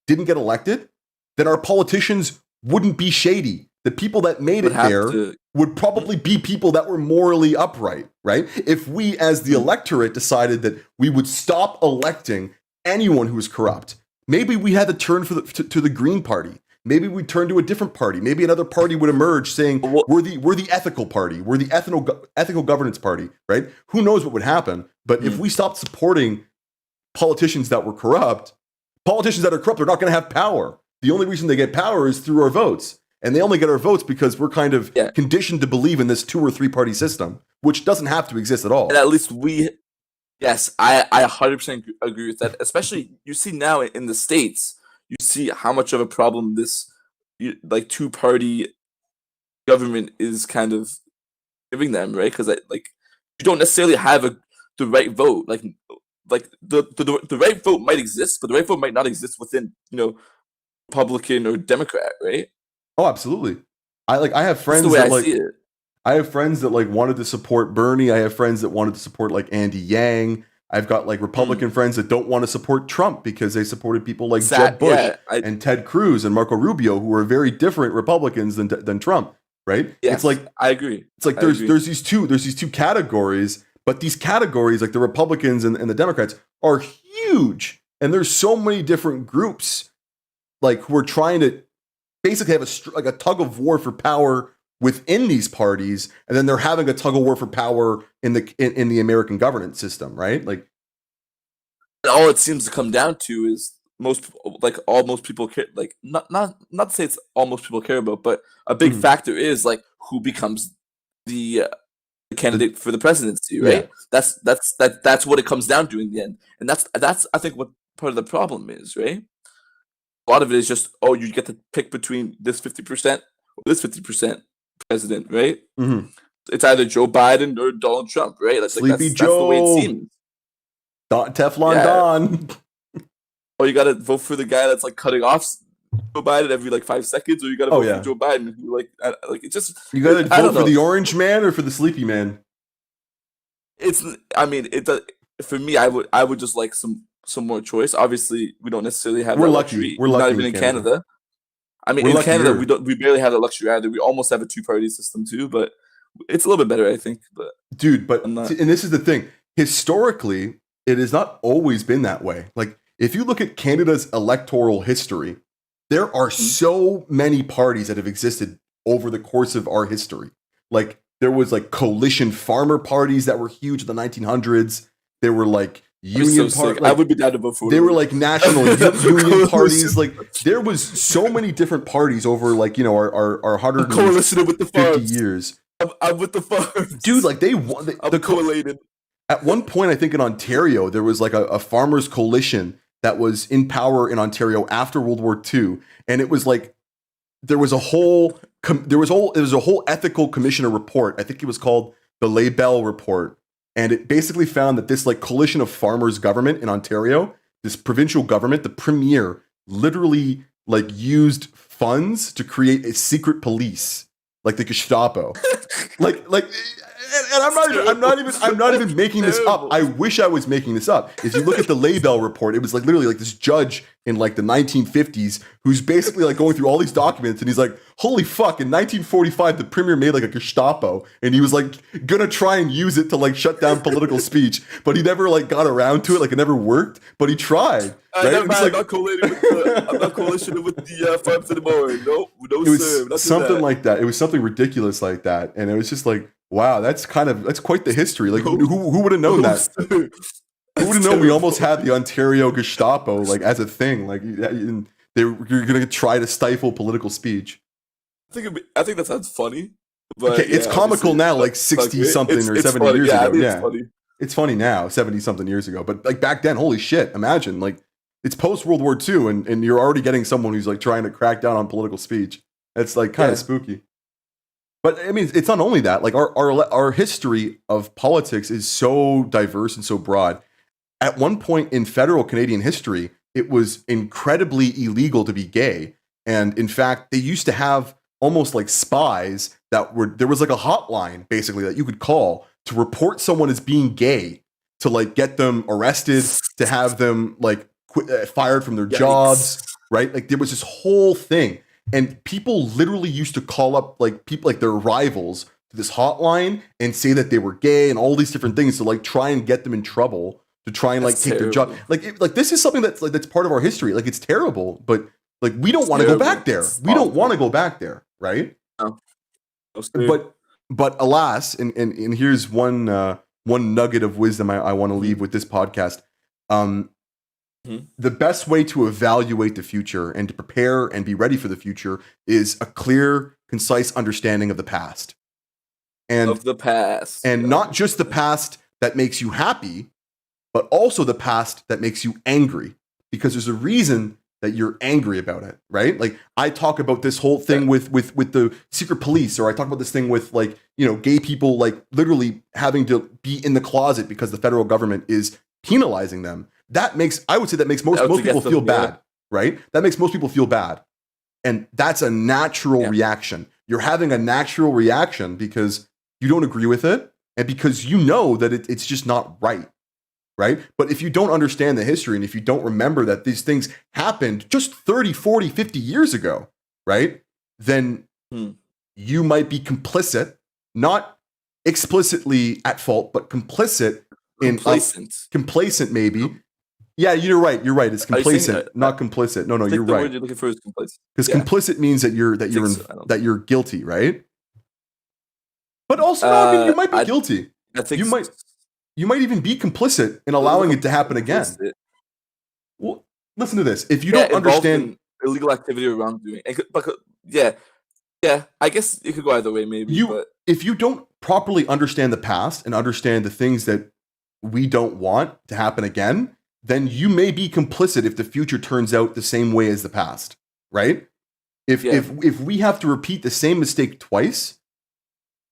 Speaker 1: didn't get elected, then our politicians wouldn't be shady. The people that made it there would probably be people that were morally upright, right? If we, as the electorate, decided that we would stop electing anyone who was corrupt, maybe we had to turn to the Green Party. Maybe we'd turn to a different party. Maybe another party would emerge saying, we're the ethical party. We're the ethical governance party, right? Who knows what would happen? But if we stopped supporting politicians that were corrupt, politicians that are corrupt are not going to have power. The only reason they get power is through our votes. And they only get our votes because we're kind of conditioned to believe in this 2 or 3 party system, which doesn't have to exist at all.
Speaker 2: And at least yes, I 100% agree with that. Especially, you see now in the States, you see how much of a problem this 2-party government is kind of giving them, right? Because you don't necessarily have the right vote. Like the right vote might exist, but the right vote might not exist within Republican or Democrat, right?
Speaker 1: Oh, absolutely. I have friends
Speaker 2: That's the way
Speaker 1: that
Speaker 2: I see it.
Speaker 1: I have friends that wanted to support Bernie. I have friends that wanted to support Andy Yang. I've got Republican friends that don't want to support Trump because they supported people like Jeb Bush and Ted Cruz and Marco Rubio, who are very different Republicans than Trump, right?
Speaker 2: Yes, I agree.
Speaker 1: It's there's these two categories, but these categories, like the Republicans and the Democrats, are huge, and there's so many different groups who are trying to basically have a tug of war for power within these parties, and then they're having a tug of war for power in the American governance system, right?
Speaker 2: All it seems to come down to is most people care. Not to say it's all most people care about, but a big factor is who becomes the candidate for the presidency, right?
Speaker 1: Yeah.
Speaker 2: That's what it comes down to in the end, and that's I think what part of the problem is, right? A lot of it is just, you get to pick between this 50% or this 50% president, right?
Speaker 1: Mm-hmm.
Speaker 2: It's either Joe Biden or Donald Trump, right?
Speaker 1: Sleepy Joe.
Speaker 2: That's the way it seems.
Speaker 1: Teflon Don.
Speaker 2: You got to vote for the guy that's cutting off Joe Biden every 5 seconds, or you got to vote for Joe Biden. Who, it's just
Speaker 1: you got to vote for the orange man or for the sleepy man.
Speaker 2: For me, I would just like some more choice. Obviously, we don't necessarily have.
Speaker 1: We're
Speaker 2: that
Speaker 1: lucky.
Speaker 2: Luxury.
Speaker 1: We're lucky
Speaker 2: not even in Canada. I mean, in Canada, we barely have the luxury either. We almost have a 2-party system too, but it's a little bit better, I think. But
Speaker 1: and this is the thing. Historically, it has not always been that way. If you look at Canada's electoral history, there are so many parties that have existed over the course of our history. There was coalition farmer parties that were huge in the 1900s. There were union parties.
Speaker 2: I would be down to vote for.
Speaker 1: They were national union parties. There was so many different parties over our 150
Speaker 2: with the farms.
Speaker 1: years.
Speaker 2: I'm with the farms,
Speaker 1: dude. They won.
Speaker 2: I'm collated.
Speaker 1: At one point, I think in Ontario, there was a farmers' coalition that was in power in Ontario after World War II, and it was there was a whole ethical commissioner report. I think it was called the Labelle Report. And it basically found that this coalition of farmers government in Ontario, this provincial government, the premier, literally used funds to create a secret police, the Gestapo. I'm not even making this up. I wish I was making this up. If you look at the Laybell report, it was like literally like this judge in like the 1950s who's basically like going through all these documents, and he's like, holy fuck, in 1945 the premier made like a Gestapo, and he was like gonna try and use it to like shut down political speech, but he never like got around to it, like it never worked, but he tried. Right?
Speaker 2: I'm not collating with the farms anymore. No,
Speaker 1: it was something like that. It was something ridiculous like that, and it was just like, wow, that's quite the history. Like, who would have known that? Who would have known we almost had the Ontario Gestapo like as a thing? Like, you're gonna try to stifle political speech.
Speaker 2: I think that sounds funny. But
Speaker 1: okay, it's comical now, like 60 something or 70
Speaker 2: funny.
Speaker 1: years ago.
Speaker 2: It's funny.
Speaker 1: It's funny now, 70 something years ago. But like back then, holy shit! Imagine like it's post World War II, and you're already getting someone who's like trying to crack down on political speech. It's like kind of spooky. But I mean, it's not only that. Like our history of politics is so diverse and so broad. At one point in federal Canadian history, it was incredibly illegal to be gay, and in fact, they used to have almost like spies there was like a hotline basically that you could call to report someone as being gay, to like get them arrested, to have them like fired from their jobs, right? Like there was this whole thing, and people literally used to call up like people like their rivals to this hotline and say that they were gay and all these different things to like try and get them in trouble, to try and like take their job. Like this is something that's part of our history. Like it's terrible, but like we don't want to go back there. We don't want to go back there, right?
Speaker 2: No.
Speaker 1: But alas, and here's one nugget of wisdom I want to leave with this podcast. The best way to evaluate the future and to prepare and be ready for the future is a clear, concise understanding of the past. And not just the past that makes you happy, but also the past that makes you angry, because there's a reason that you're angry about it, right? Like I talk about this whole thing with the secret police, or I talk about this thing with like, gay people like literally having to be in the closet because the federal government is penalizing them. I would say that makes most people feel bad, right? That makes most people feel bad. And that's a natural reaction. You're having a natural reaction because you don't agree with it, and because you know that it's just not right. Right? But if you don't understand the history, and if you don't remember that these things happened just 30, 40, 50 years ago, right? Then you might be complicit, not explicitly at fault, but complicit complacent maybe. Yeah, you're right. It's complacent, not complicit. No, you're right.
Speaker 2: The word you're looking for is complicit.
Speaker 1: Because complicit means that you're guilty, right? But also, I mean, you might be guilty. You might even be complicit in allowing it to happen again. Well, listen to this. If you don't understand
Speaker 2: illegal activity or wrongdoing, I guess it could go either way. Maybe
Speaker 1: if you don't properly understand the past and understand the things that we don't want to happen again, then you may be complicit if the future turns out the same way as the past, right? If we have to repeat the same mistake twice,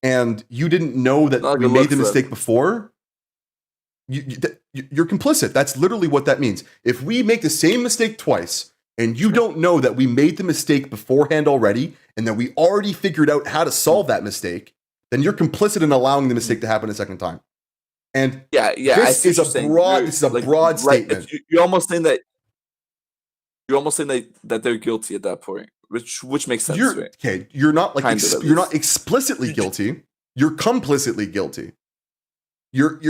Speaker 1: and you didn't know that we made the mistake before, you're complicit. That's literally what that means. If we make the same mistake twice and you don't know that we made the mistake beforehand already and that we already figured out how to solve that mistake, then you're complicit in allowing the mistake to happen a second time. And this is a broad statement.
Speaker 2: You're almost saying that they're guilty at that point, which makes sense.
Speaker 1: Okay, you're not like you're not explicitly guilty. You're complicitly guilty. You're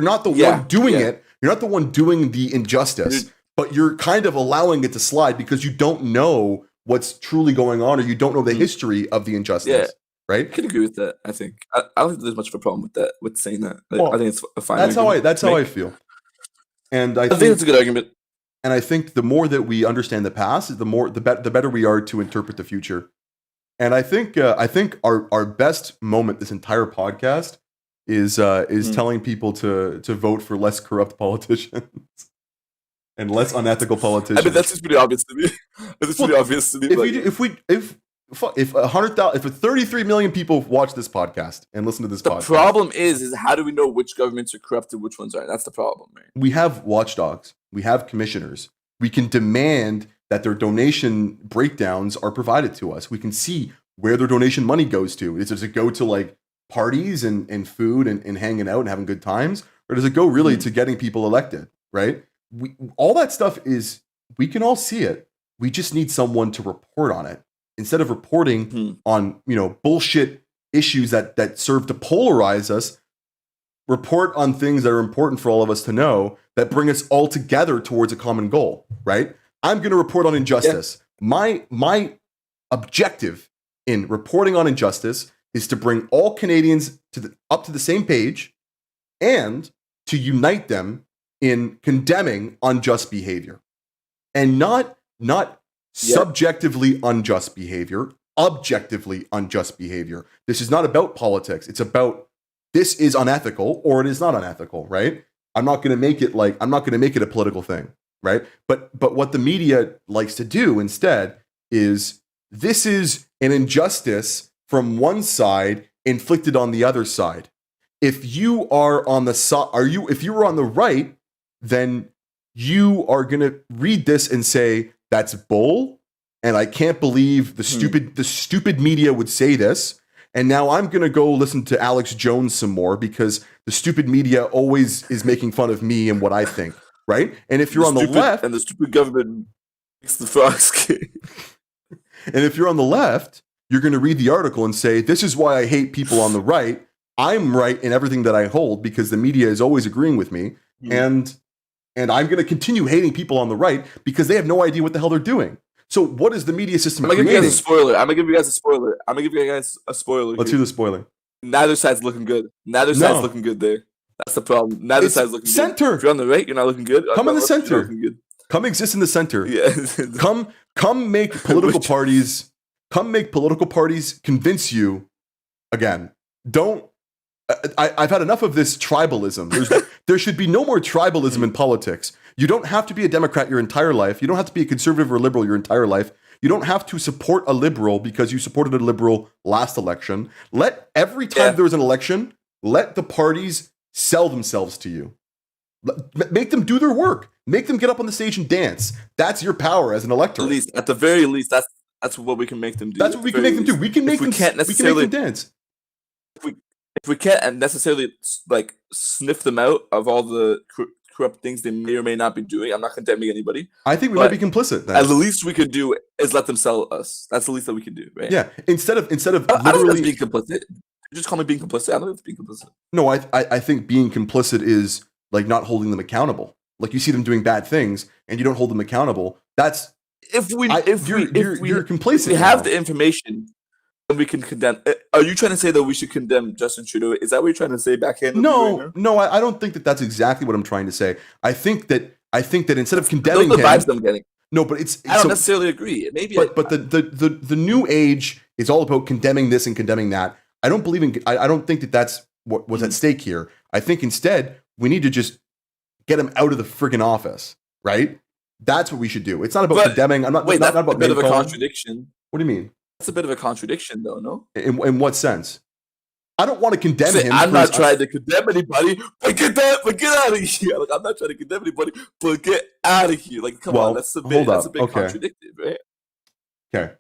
Speaker 1: not the one doing it. You're not the one doing the injustice, but you're kind of allowing it to slide because you don't know what's truly going on, or you don't know the history of the injustice. Yeah. Right?
Speaker 2: I can agree with that. I think I don't think there's much of a problem with that. With saying that, I think it's a fine.
Speaker 1: That's how I feel. And I think
Speaker 2: it's a good argument.
Speaker 1: And I think the more that we understand the past, the better we are to interpret the future. And I think our best moment this entire podcast is telling people to vote for less corrupt politicians and less unethical politicians.
Speaker 2: I mean, that's just pretty obvious to me.
Speaker 1: If 33 million people watch this podcast and listen to this podcast,
Speaker 2: the problem is how do we know which governments are corrupt and which ones aren't? That's the problem, man.
Speaker 1: We have watchdogs. We have commissioners. We can demand that their donation breakdowns are provided to us. We can see where their donation money goes to. Does it go to like parties and food and hanging out and having good times, or does it go really to getting people elected? Right? All that stuff is, we can all see it. We just need someone to report on it instead of reporting on bullshit issues that serve to polarize us. Report on things that are important for all of us to know, that bring us all together towards a common goal, right? I'm going to report on injustice. Yeah. My objective in reporting on injustice is to bring all Canadians up to the same page and to unite them in condemning unjust behavior. And not subjectively unjust behavior, objectively unjust behavior. This is not about politics. It's about, this is unethical or it is not unethical, right? I'm not going to make it a political thing, right? But what the media likes to do instead is, this is an injustice from one side inflicted on the other side. If you are on the if you were on the right, then you are going to read this and say, that's bull, and I can't believe the stupid media would say this. And now I'm going to go listen to Alex Jones some more because the stupid media always is making fun of me and what I think, right? And if you're on the left...
Speaker 2: And the stupid government makes the frogs king.
Speaker 1: And if you're on the left, you're going to read the article and say, this is why I hate people on the right. I'm right in everything that I hold because the media is always agreeing with me. And I'm going to continue hating people on the right because they have no idea what the hell they're doing. So what is the media system creating?
Speaker 2: I'm going to give you guys a spoiler.
Speaker 1: Let's hear the spoiler.
Speaker 2: Neither side's looking good. Side's looking good there. That's the problem. Neither side's looking
Speaker 1: center.
Speaker 2: Good. If you're on the right, you're not looking good.
Speaker 1: Come in the center. Come exist in the center.
Speaker 2: Yeah.
Speaker 1: Come make political parties. Come make political parties convince you again. Don't. I've had enough of this tribalism. There should be no more tribalism in politics. You don't have to be a Democrat your entire life. You don't have to be a conservative or liberal your entire life. You don't have to support a liberal because you supported a liberal last election. Every time there's an election, let the parties sell themselves to you. Make them do their work. Make them get up on the stage and dance. That's your power as an electorate.
Speaker 2: At the very least, that's what we can make them do.
Speaker 1: That's what we can make them do. We can make them dance.
Speaker 2: If we can't necessarily like sniff them out of all the corrupt things they may or may not be doing, I'm not condemning anybody.
Speaker 1: I think we might be complicit. Then.
Speaker 2: At the least we could do is let them sell us. That's the least that we can do, right?
Speaker 1: Yeah. Instead of
Speaker 2: I don't know being complicit. Just call me being complicit. I don't have to be complicit.
Speaker 1: No, I think being complicit is like not holding them accountable. Like you see them doing bad things and you don't hold them accountable. That's you're complacent.
Speaker 2: If we have the information, then we can condemn. Are you trying to say that we should condemn Justin Trudeau? Is that what you're trying to say backhand?
Speaker 1: No, I don't think that that's exactly what I'm trying to say. I think that instead of condemning
Speaker 2: the vibes
Speaker 1: him,
Speaker 2: I'm getting.
Speaker 1: No, but
Speaker 2: I don't necessarily agree. Maybe,
Speaker 1: but the new age is all about condemning this and condemning that. I don't believe in. I don't think that that's what was at stake here. I think instead we need to just get him out of the friggin' office, right? That's what we should do. It's not about condemning. I'm not. Not about
Speaker 2: a bit of a contradiction.
Speaker 1: What do you mean?
Speaker 2: That's a bit of a contradiction, though. No.
Speaker 1: In what sense? I don't want to condemn him.
Speaker 2: I'm not trying to condemn anybody, but get out of here. Like I'm not trying to condemn anybody, but get out of here. Like come on, that's a bit contradictory, right?
Speaker 1: Okay.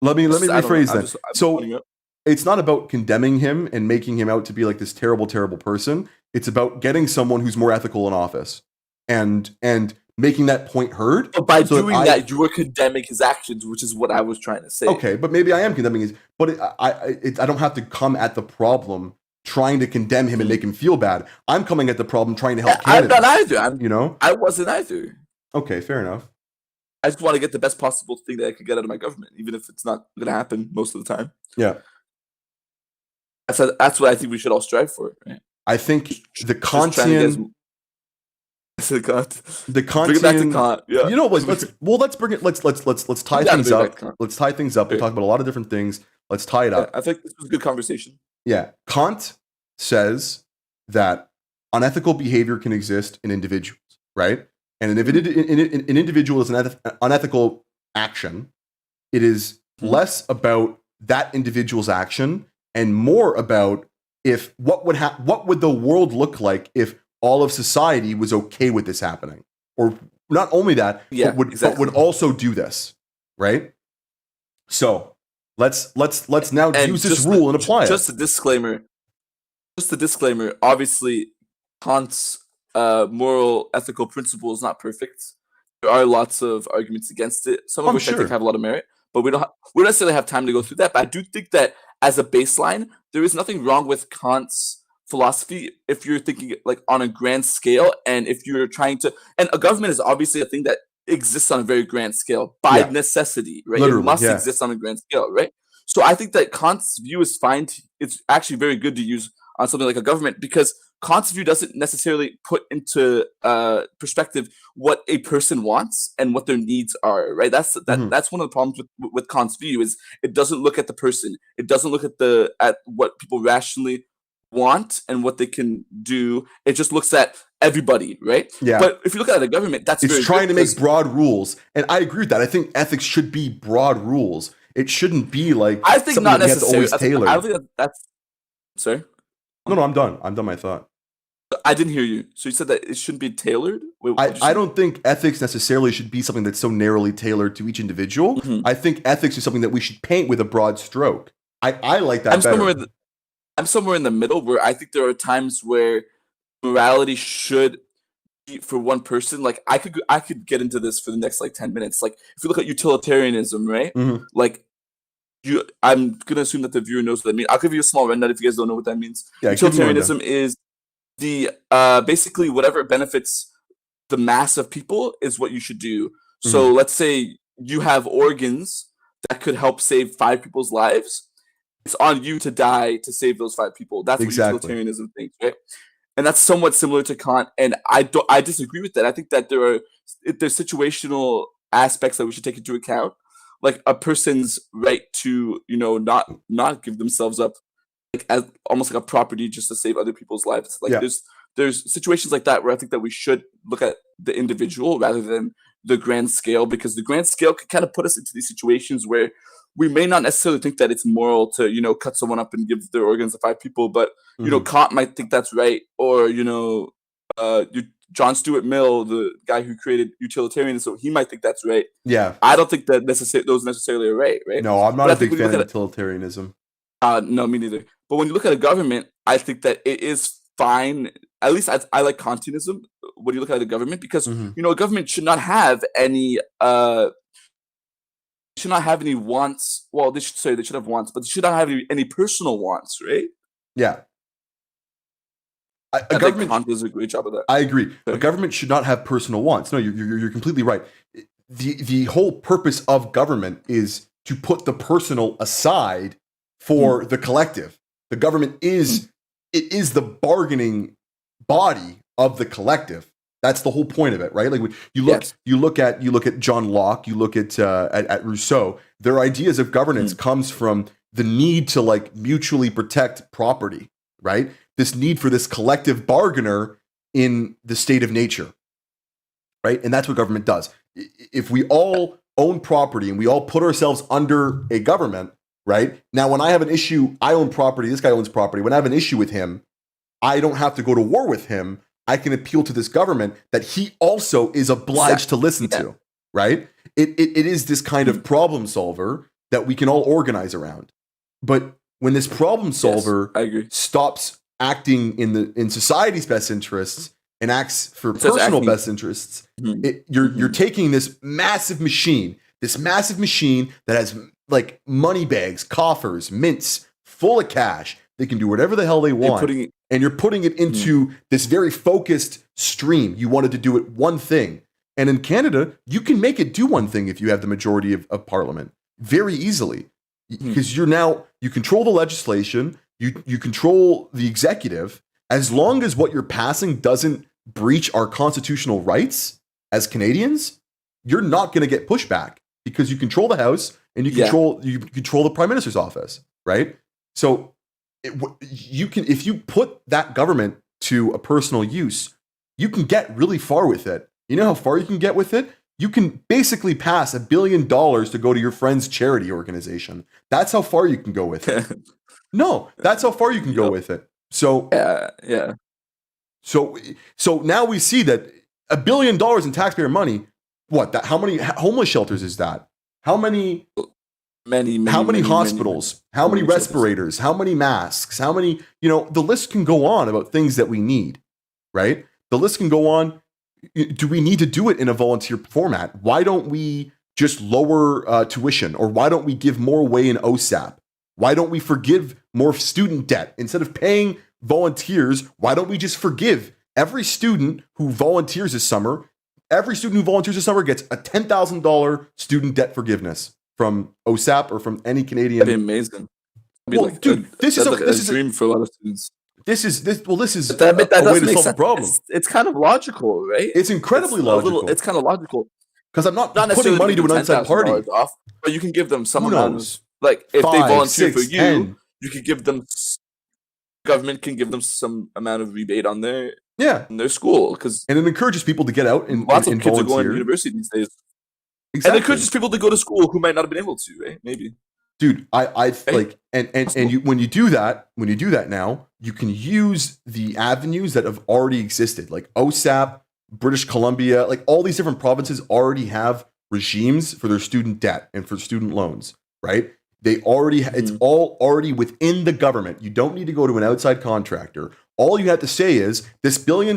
Speaker 1: Let me rephrase that. It's not about condemning him and making him out to be like this terrible, terrible person. It's about getting someone who's more ethical in office and making that point heard.
Speaker 2: But by doing that, you were condemning his actions, which is what I was trying to say.
Speaker 1: Okay, but maybe I am condemning his. But I don't have to come at the problem trying to condemn him and make him feel bad. I'm coming at the problem trying to help Canada.
Speaker 2: I'm not either. I wasn't either.
Speaker 1: Okay, fair enough.
Speaker 2: I just want to get the best possible thing that I could get out of my government, even if it's not going to happen most of the time.
Speaker 1: Yeah.
Speaker 2: That's what I think we should all strive for. Right?
Speaker 1: I think the Kantian...
Speaker 2: The Kantian...
Speaker 1: Bring
Speaker 2: it back to Kant. Yeah.
Speaker 1: You know, let's bring it... Let's tie things up. Let's tie things up. We talk about a lot of different things. Let's tie it up.
Speaker 2: I think this was a good conversation.
Speaker 1: Yeah. Kant says that unethical behavior can exist in individuals, right? And if an individual is an unethical action, it is less about that individual's action and more about what would the world look like if all of society was okay with this happening, or not only that, but would also do this, right? So let's now use this rule and apply it.
Speaker 2: Just a disclaimer: just a disclaimer. Obviously, Kant's moral ethical principle is not perfect. There are lots of arguments against it, some of
Speaker 1: I'm
Speaker 2: which I think
Speaker 1: sure.
Speaker 2: have a lot of merit. But we don't necessarily have time to go through that. But I do think that as a baseline, there is nothing wrong with Kant's philosophy if you're thinking like on a grand scale, and if you're trying to. And a government is obviously a thing that exists on a very grand scale by
Speaker 1: Yeah,
Speaker 2: necessity, right? It
Speaker 1: literally.
Speaker 2: must
Speaker 1: Yeah.
Speaker 2: exist on a grand scale, right? So I think that Kant's view is fine. It's actually very good to use on something like a government, because Kant's view doesn't necessarily put into perspective what a person wants and what their needs are, right?
Speaker 1: Hmm.
Speaker 2: That's one of the problems with Kant's view is it doesn't look at the person. It doesn't look at what people rationally want and what they can do. It just looks at everybody, right?
Speaker 1: Yeah.
Speaker 2: But if you look at the government, that's
Speaker 1: It's
Speaker 2: very good
Speaker 1: trying to make
Speaker 2: because
Speaker 1: broad rules. And I agree with that. I think ethics should be broad rules. It shouldn't be like
Speaker 2: I think
Speaker 1: something
Speaker 2: not
Speaker 1: that we have to
Speaker 2: necessarily.
Speaker 1: always
Speaker 2: I don't
Speaker 1: tailor.
Speaker 2: think that's sorry.
Speaker 1: No, no, I'm done. I'm done my thought.
Speaker 2: I didn't hear you. So you said that it shouldn't be tailored. Wait, what did you
Speaker 1: I
Speaker 2: say?
Speaker 1: don't think ethics necessarily should be something that's so narrowly tailored to each individual.
Speaker 2: Hmm.
Speaker 1: I think ethics is something that we should paint with a broad stroke. I like
Speaker 2: I'm
Speaker 1: that
Speaker 2: somewhere.
Speaker 1: better.
Speaker 2: In the, I'm somewhere in the middle where I think there are times where morality should be for one person. Like I could get into this for the next like 10 minutes. Like if you look at utilitarianism, right?
Speaker 1: Hmm.
Speaker 2: Like I'm gonna assume that the viewer knows what that means. I'll give you a small rundown if you guys don't know what that means.
Speaker 1: Yeah, give me a rundown.
Speaker 2: Utilitarianism is the basically whatever benefits the mass of people is what you should do. So
Speaker 1: Hmm.
Speaker 2: let's say you have organs that could help save 5 people's lives. It's on you to die to save those 5 people. That's what
Speaker 1: Exactly.
Speaker 2: utilitarianism thinks, right? And that's somewhat similar to Kant. And I disagree with that. I think that there's situational aspects that we should take into account, like a person's right to not give themselves up like as almost like a property just to save other people's lives. Like
Speaker 1: Yeah.
Speaker 2: there's situations like that where I think that we should look at the individual rather than the grand scale, because the grand scale can kind of put us into these situations where we may not necessarily think that it's moral to cut someone up and give their organs to 5 people, but
Speaker 1: Hmm.
Speaker 2: Kant might think that's right, or John Stuart Mill, the guy who created utilitarianism, he might think that's right.
Speaker 1: Yeah.
Speaker 2: I don't think that those necessarily are right?
Speaker 1: No, I'm not
Speaker 2: But
Speaker 1: a
Speaker 2: I think
Speaker 1: big
Speaker 2: when you
Speaker 1: fan
Speaker 2: look
Speaker 1: of
Speaker 2: at it,
Speaker 1: utilitarianism.
Speaker 2: no, me neither. But when you look at a government, I think that it is fine. At least I like Kantianism when you look at a government, because
Speaker 1: Hmm.
Speaker 2: a government should not have any wants. Well, they should have wants, but they should not have any personal wants, right?
Speaker 1: Yeah. A
Speaker 2: I think
Speaker 1: government.
Speaker 2: Kant does a great job of that.
Speaker 1: I agree. A
Speaker 2: Okay.
Speaker 1: government should not have personal wants. No, you're completely right. The whole purpose of government is to put the personal aside
Speaker 2: Mm,
Speaker 1: for the collective. The government
Speaker 2: mm,
Speaker 1: is the bargaining body of the collective. That's the whole point of it, right? Like when
Speaker 2: yes.
Speaker 1: you look at John Locke, you look at Rousseau. Their ideas of governance
Speaker 2: Mm,
Speaker 1: comes from the need to like mutually protect property, right? This need for this collective bargainer in the state of nature, right? And that's what government does. If we all own property and we all put ourselves under a government, right? Now, when I have an issue, I own property, this guy owns property. When I have an issue with him, I don't have to go to war with him. I can appeal to this government that he also is obliged to
Speaker 2: exactly.
Speaker 1: listen
Speaker 2: Yeah.
Speaker 1: to, right? It is this kind
Speaker 2: Mm,
Speaker 1: of problem solver that we can all organize around. But when this problem
Speaker 2: yes,
Speaker 1: solver
Speaker 2: I agree.
Speaker 1: stops acting in society's best interests and acts for
Speaker 2: It says
Speaker 1: personal
Speaker 2: acne.
Speaker 1: best interests,
Speaker 2: Mm,
Speaker 1: you're
Speaker 2: hmm.
Speaker 1: taking this massive machine that has like money bags, coffers, mints full of cash. They can do whatever the hell they
Speaker 2: You're
Speaker 1: want,
Speaker 2: putting.
Speaker 1: and you're putting it
Speaker 2: Mm,
Speaker 1: into this very focused stream. You wanted to do it one thing, and in Canada, you can make it do one thing if you have the majority of parliament very easily,
Speaker 2: mm,
Speaker 1: because you control the legislation, you control the executive. As long as what you're passing doesn't breach our constitutional rights as Canadians, you're not going to get pushback because you control the House and
Speaker 2: yeah.
Speaker 1: you control the Prime Minister's office, right? So you can, if you put that government to a personal use, you can get really far with it. You know how far you can get with it? You can basically pass $1 billion to go to your friend's charity organization. That's how far you can go with it. No, that's how far you can go
Speaker 2: Yep.
Speaker 1: with it. So
Speaker 2: Yeah. Yeah.
Speaker 1: so so now we see that $1 billion in taxpayer money. What that? How many homeless shelters is that? How many?
Speaker 2: many,
Speaker 1: How
Speaker 2: many,
Speaker 1: many
Speaker 2: many,
Speaker 1: hospitals? How many respirators? How many masks? How many, the list can go on about things that we need, right? The list can go on. Do we need to do it in a volunteer format? Why don't we just lower tuition? Or why don't we give more away in OSAP? Why don't we forgive more student debt? Instead of paying volunteers, why don't we just forgive every student who volunteers this summer? Every student who volunteers this summer gets a $10,000 student debt forgiveness from OSAP or from any Canadian.
Speaker 2: That'd be amazing.
Speaker 1: Well, dude, this is
Speaker 2: a dream for a lot of students.
Speaker 1: This is a way to
Speaker 2: solve
Speaker 1: the problem.
Speaker 2: It's kind of logical, right?
Speaker 1: It's incredibly logical.
Speaker 2: It's kind of logical
Speaker 1: because I'm not putting money to an outside party.
Speaker 2: Off, but you can give them some amount of, like, if 5, they volunteer 6, for you, 10. You could give them. Government can give them some amount of rebate on their in their school, and
Speaker 1: it encourages people to get out and
Speaker 2: lots of
Speaker 1: kids
Speaker 2: volunteer. Are going to university these days. Exactly. And it encourages people to go to school who might not have been able to, right? Maybe.
Speaker 1: Dude, I like and you when you do that now, you can use the avenues that have already existed, like OSAP, British Columbia, like all these different provinces already have regimes for their student debt and for student loans, right? They already it's all already within the government. You don't need to go to an outside contractor. All you have to say is this $1 billion,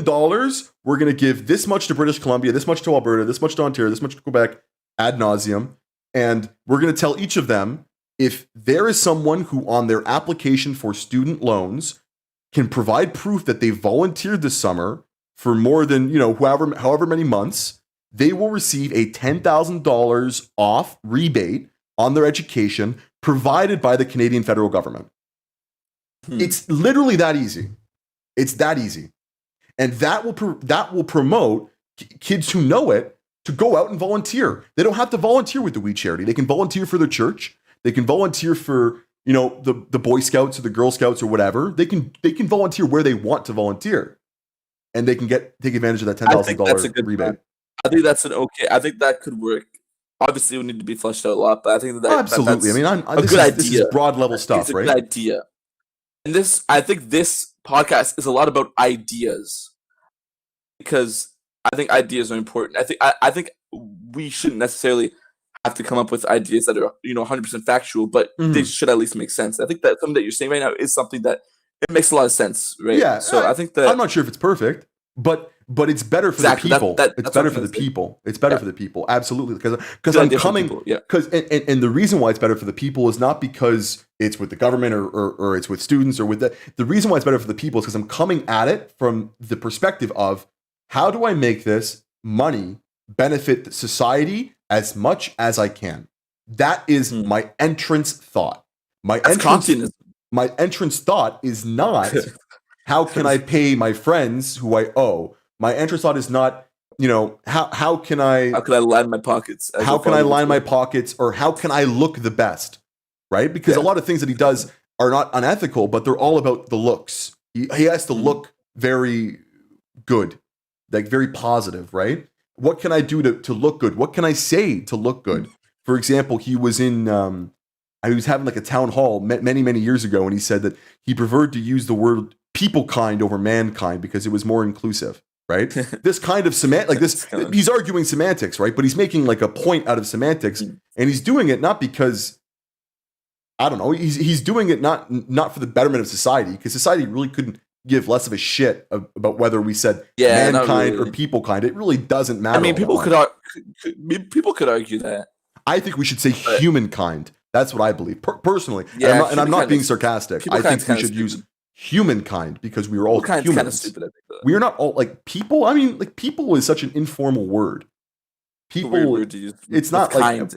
Speaker 1: we're going to give this much to British Columbia, this much to Alberta, this much to Ontario, this much to Quebec, ad nauseum, and we're going to tell each of them if there is someone who on their application for student loans can provide proof that they volunteered this summer for more than, however many months, they will receive a $10,000 off rebate on their education provided by the Canadian federal government. It's literally that easy. It's that easy. And that will promote kids who know it to go out and volunteer. They don't have to volunteer with the We Charity. They can volunteer for their church. They can volunteer for, the Boy Scouts or the Girl Scouts or whatever. They can volunteer where they want to volunteer. And they can take advantage of that $10,000 rebate.
Speaker 2: I think that's I think that could work. Obviously, it would need to be fleshed out a lot, but I think
Speaker 1: absolutely.
Speaker 2: That's a good idea.
Speaker 1: This is broad level stuff,
Speaker 2: it's a
Speaker 1: right?
Speaker 2: Good idea. And I think this podcast is a lot about ideas, because I think ideas are important. I think we shouldn't necessarily have to come up with ideas that are 100% factual, but they should at least make sense. I think that something that you're saying right now is something that it makes a lot of sense, right?
Speaker 1: Yeah.
Speaker 2: So I think that
Speaker 1: I'm not sure if it's perfect, but it's better for the people. It's better for the people. It's better for the people. Absolutely. Because I'm coming. Because and the reason why it's better for the people is not because it's with the government or it's with students or with the reason why it's better for the people is because I'm coming at it from the perspective of how do I make this money benefit society as much as I can. That is my entrance thought. My entrance thought is not how can I pay my friends who I owe. My entrance thought is not, how can I
Speaker 2: line my pockets?
Speaker 1: How can I line my pockets, or how can I look the best, right? Because a lot of things that he does are not unethical, but they're all about the looks. He has to look very good, like very positive, right? What can I do to look good? What can I say to look good? For example, he was he was having like a town hall many, many years ago, and he said that he preferred to use the word people kind over mankind because it was more inclusive, right? This kind of he's arguing semantics, right? But he's making like a point out of semantics, and he's doing it not because, I don't know, he's doing it not for the betterment of society, because society really couldn't give less of a shit about whether we said mankind or people kind. It really doesn't matter.
Speaker 2: I mean, people could argue that.
Speaker 1: I think we should say humankind. That's what I believe personally. Yeah, and I'm not being sarcastic. I think we should use humankind because we are all humans. Kind of stupid, I think, we are not all like people. I mean, like people is such an informal word. People, word to use. It's not kind.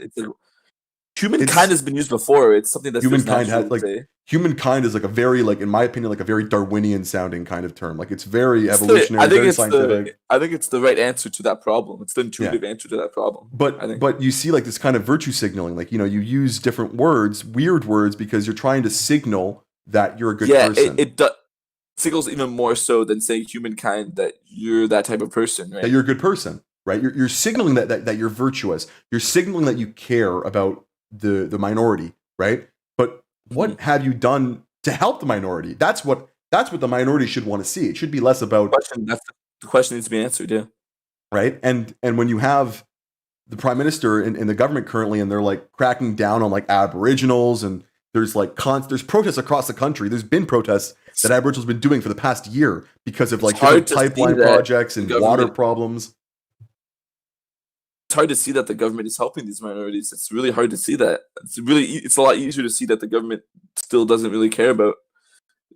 Speaker 2: Humankind has been used before. It's something that's
Speaker 1: humankind has humankind is like a very, like, in my opinion, like a very Darwinian sounding kind of term. Like it's very evolutionary, very scientific.
Speaker 2: I think it's the right answer to that problem. It's the intuitive answer to that problem.
Speaker 1: But you see like this kind of virtue signaling, like, you use different words, weird words, because you're trying to signal that you're a good person.
Speaker 2: It signals even more so than saying humankind that you're that type of person, right?
Speaker 1: That you're a good person, right? You're signaling that you're virtuous. You're signaling that you care about the minority, right? But what have you done to help the minority? That's what the minority should want to see. It should be less about
Speaker 2: the question needs to be answered, yeah.
Speaker 1: Right? And when you have the prime minister and the government currently, and they're like cracking down on like Aboriginals, and there's like there's protests across the country. There's been protests that Aboriginals been doing for the past year because of like different pipeline projects and water problems.
Speaker 2: It's hard to see that the government is helping these minorities. It's really hard to see that. It's a lot easier to see that the government still doesn't really care about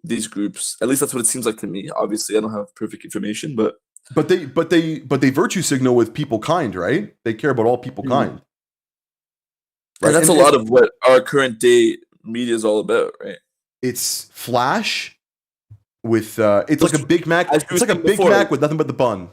Speaker 2: these groups. At least that's what it seems like to me. Obviously, I don't have perfect information, but
Speaker 1: they virtue signal with people kind, right? They care about all people kind.
Speaker 2: Right? And that's a lot of what our current day media is all about, right?
Speaker 1: It's flash with it's like a Big Mac. It's like a Big Mac with nothing but the bun.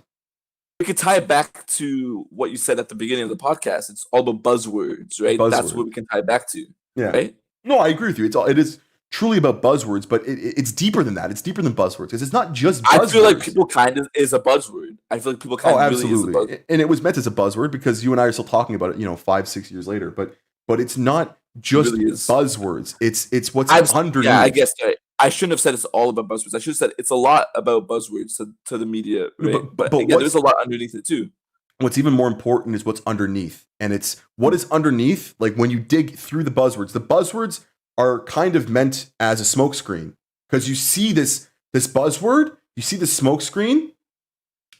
Speaker 2: We could tie it back to what you said at the beginning of the podcast. It's all about buzzwords, right? That's what we can tie it back to.
Speaker 1: Yeah.
Speaker 2: Right?
Speaker 1: No, I agree with you. It is truly about buzzwords, but it's deeper than that. It's deeper than buzzwords because it's not just buzzwords.
Speaker 2: I feel like people kind of is a buzzword. I feel like people kind of really is a buzzword.
Speaker 1: And it was meant as a buzzword because you and I are still talking about it, 5-6 years later. But it's not just buzzwords. It's what's underneath.
Speaker 2: Yeah, I guess I shouldn't have said it's all about buzzwords. I should have said it's a lot about buzzwords to the media, right? But again, there's a lot underneath it too.
Speaker 1: What's even more important is what's underneath. And it's what is underneath, like when you dig through the buzzwords are kind of meant as a smokescreen. Because you see this buzzword, you see the smokescreen,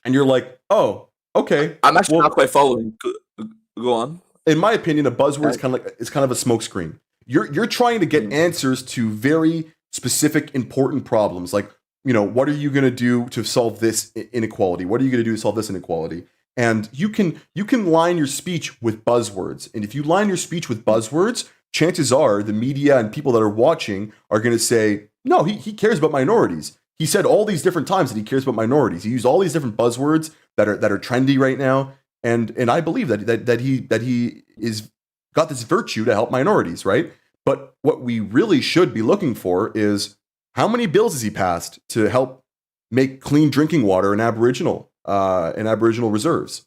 Speaker 1: and you're like, oh, okay.
Speaker 2: I'm actually not quite following. Go on.
Speaker 1: In my opinion, a buzzword is kind of a smokescreen. You're trying to get answers to very specific, important problems. Like, what are you going to do to solve this inequality? What are you going to do to solve this inequality? And you can line your speech with buzzwords. And if you line your speech with buzzwords, chances are the media and people that are watching are going to say, no, he cares about minorities. He said all these different times that he cares about minorities. He used all these different buzzwords that are trendy right now. And I believe that he is got this virtue to help minorities, right? But what we really should be looking for is how many bills has he passed to help make clean drinking water in Aboriginal reserves,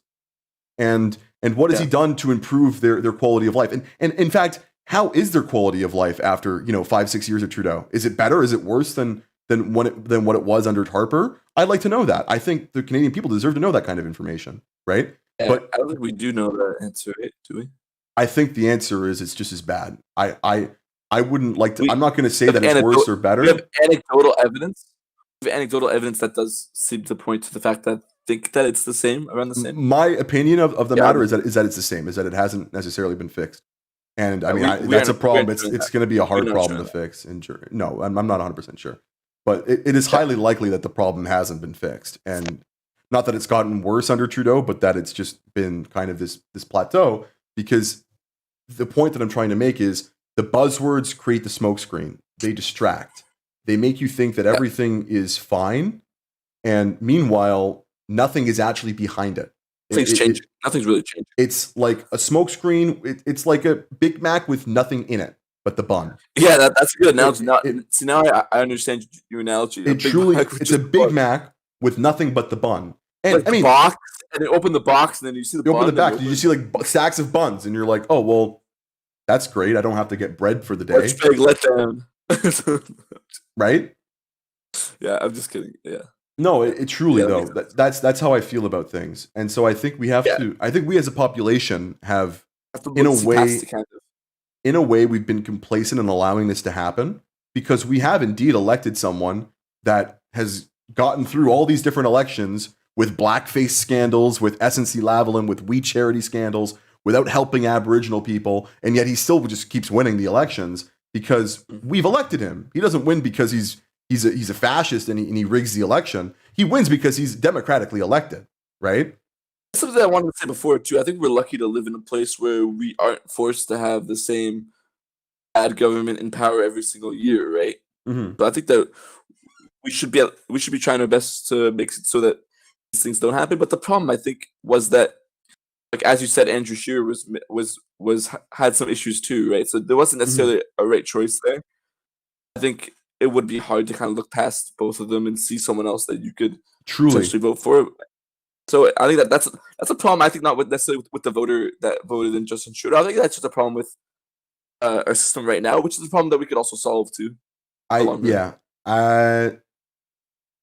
Speaker 1: and what has he done to improve their quality of life? And in fact, how is their quality of life after 5-6 years of Trudeau? Is it better? Is it worse than what it was under Harper? I'd like to know that. I think the Canadian people deserve to know that kind of information, right?
Speaker 2: Yeah, but I don't think we do know that answer, right? Do we?
Speaker 1: I think the answer is it's just as bad. I wouldn't like to. I'm not going to say that it's worse or better.
Speaker 2: We have anecdotal evidence. That does seem to point to the fact that think that it's around the same.
Speaker 1: My opinion of the matter is that it's the same. Is that it hasn't necessarily been fixed. And I mean, that's a problem. It's going to be a hard problem to fix. No, I'm not 100% sure, but it is highly likely that the problem hasn't been fixed, and not that it's gotten worse under Trudeau, but that it's just been kind of this plateau. Because the point that I'm trying to make is the buzzwords create the smokescreen. They distract. They make you think that everything is fine, and meanwhile, nothing is actually behind it.
Speaker 2: Nothing's changing. Nothing's really changing.
Speaker 1: It's like a smokescreen. It's like a Big Mac with nothing in it but the bun.
Speaker 2: Yeah, that's a good analogy. Now I understand your analogy.
Speaker 1: It's a Big Mac with nothing but the bun. And
Speaker 2: like, I mean, box, and then open the box, and then you see the bun.
Speaker 1: Open the back, you see like stacks of buns, and you're like, oh well, that's great. I don't have to get bread for the day.
Speaker 2: Which big letdown,
Speaker 1: right?
Speaker 2: Yeah, I'm just kidding. Yeah.
Speaker 1: No, it truly though. That's how I feel about things, and so I think we have to. I think we as a population have in a way, we've been complacent in allowing this to happen because we have indeed elected someone that has gotten through all these different elections with blackface scandals, with SNC-Lavalin, with We Charity scandals, without helping Aboriginal people, and yet he still just keeps winning the elections because we've elected him. He doesn't win because he's a fascist and he rigs the election. He wins because he's democratically elected, right?
Speaker 2: Something I wanted to say before too. I think we're lucky to live in a place where we aren't forced to have the same bad government in power every single year, right?
Speaker 1: Mm-hmm.
Speaker 2: So I think that we should be trying our best to make it so that these things don't happen. But the problem, I think, was that, like as you said, Andrew Scheer had some issues too, right? So there wasn't necessarily a right choice there. I think it would be hard to kind of look past both of them and see someone else that you could
Speaker 1: truly
Speaker 2: vote for. So I think that's a problem. I think not necessarily with the voter that voted in Justin Trudeau. I think that's just a problem with our system right now, which is a problem that we could also solve too.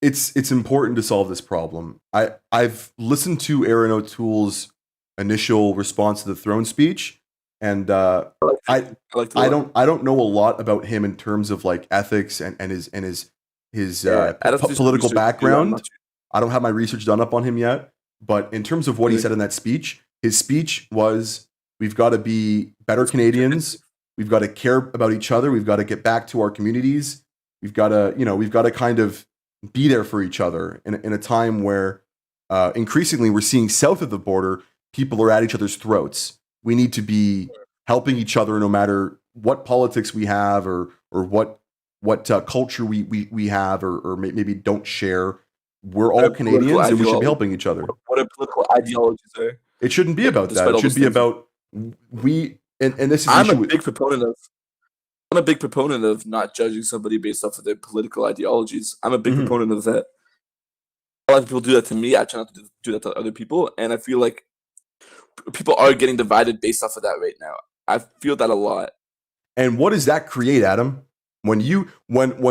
Speaker 1: It's important to solve this problem. I've listened to Aaron O'Toole's initial response to the throne speech, and
Speaker 2: I liked it a lot.
Speaker 1: I don't know a lot about him in terms of like ethics and his
Speaker 2: I'd have to do some
Speaker 1: political
Speaker 2: research to do that. I'm not
Speaker 1: background. I don't have my research done up on him yet, but in terms of what he
Speaker 2: Really?
Speaker 1: said in that speech, his speech was, "We've got to be better Canadians. We've got to care about each other. We've got to get back to our communities. We've got to, we've got to kind of be there for each other in a time where increasingly we're seeing south of the border, people are at each other's throats. We need to be helping each other no matter what politics we have or what culture we have or maybe don't share. We're all
Speaker 2: What a political
Speaker 1: Canadians and we should be
Speaker 2: ideology.
Speaker 1: helping each other.
Speaker 2: What a political ideologies are.
Speaker 1: It shouldn't be about that.
Speaker 2: Despite
Speaker 1: It
Speaker 2: all
Speaker 1: should
Speaker 2: those
Speaker 1: be
Speaker 2: things.
Speaker 1: about we and this is
Speaker 2: I'm
Speaker 1: the
Speaker 2: a
Speaker 1: issue with,
Speaker 2: big proponent of. I'm a big proponent of not judging somebody based off of their political ideologies. I'm a big
Speaker 1: Mhm.
Speaker 2: proponent of that. A lot of people do that to me. I try not to do that to other people, and I feel like people are getting divided based off of that right now. I feel that a lot.
Speaker 1: And what does that create, Adam? When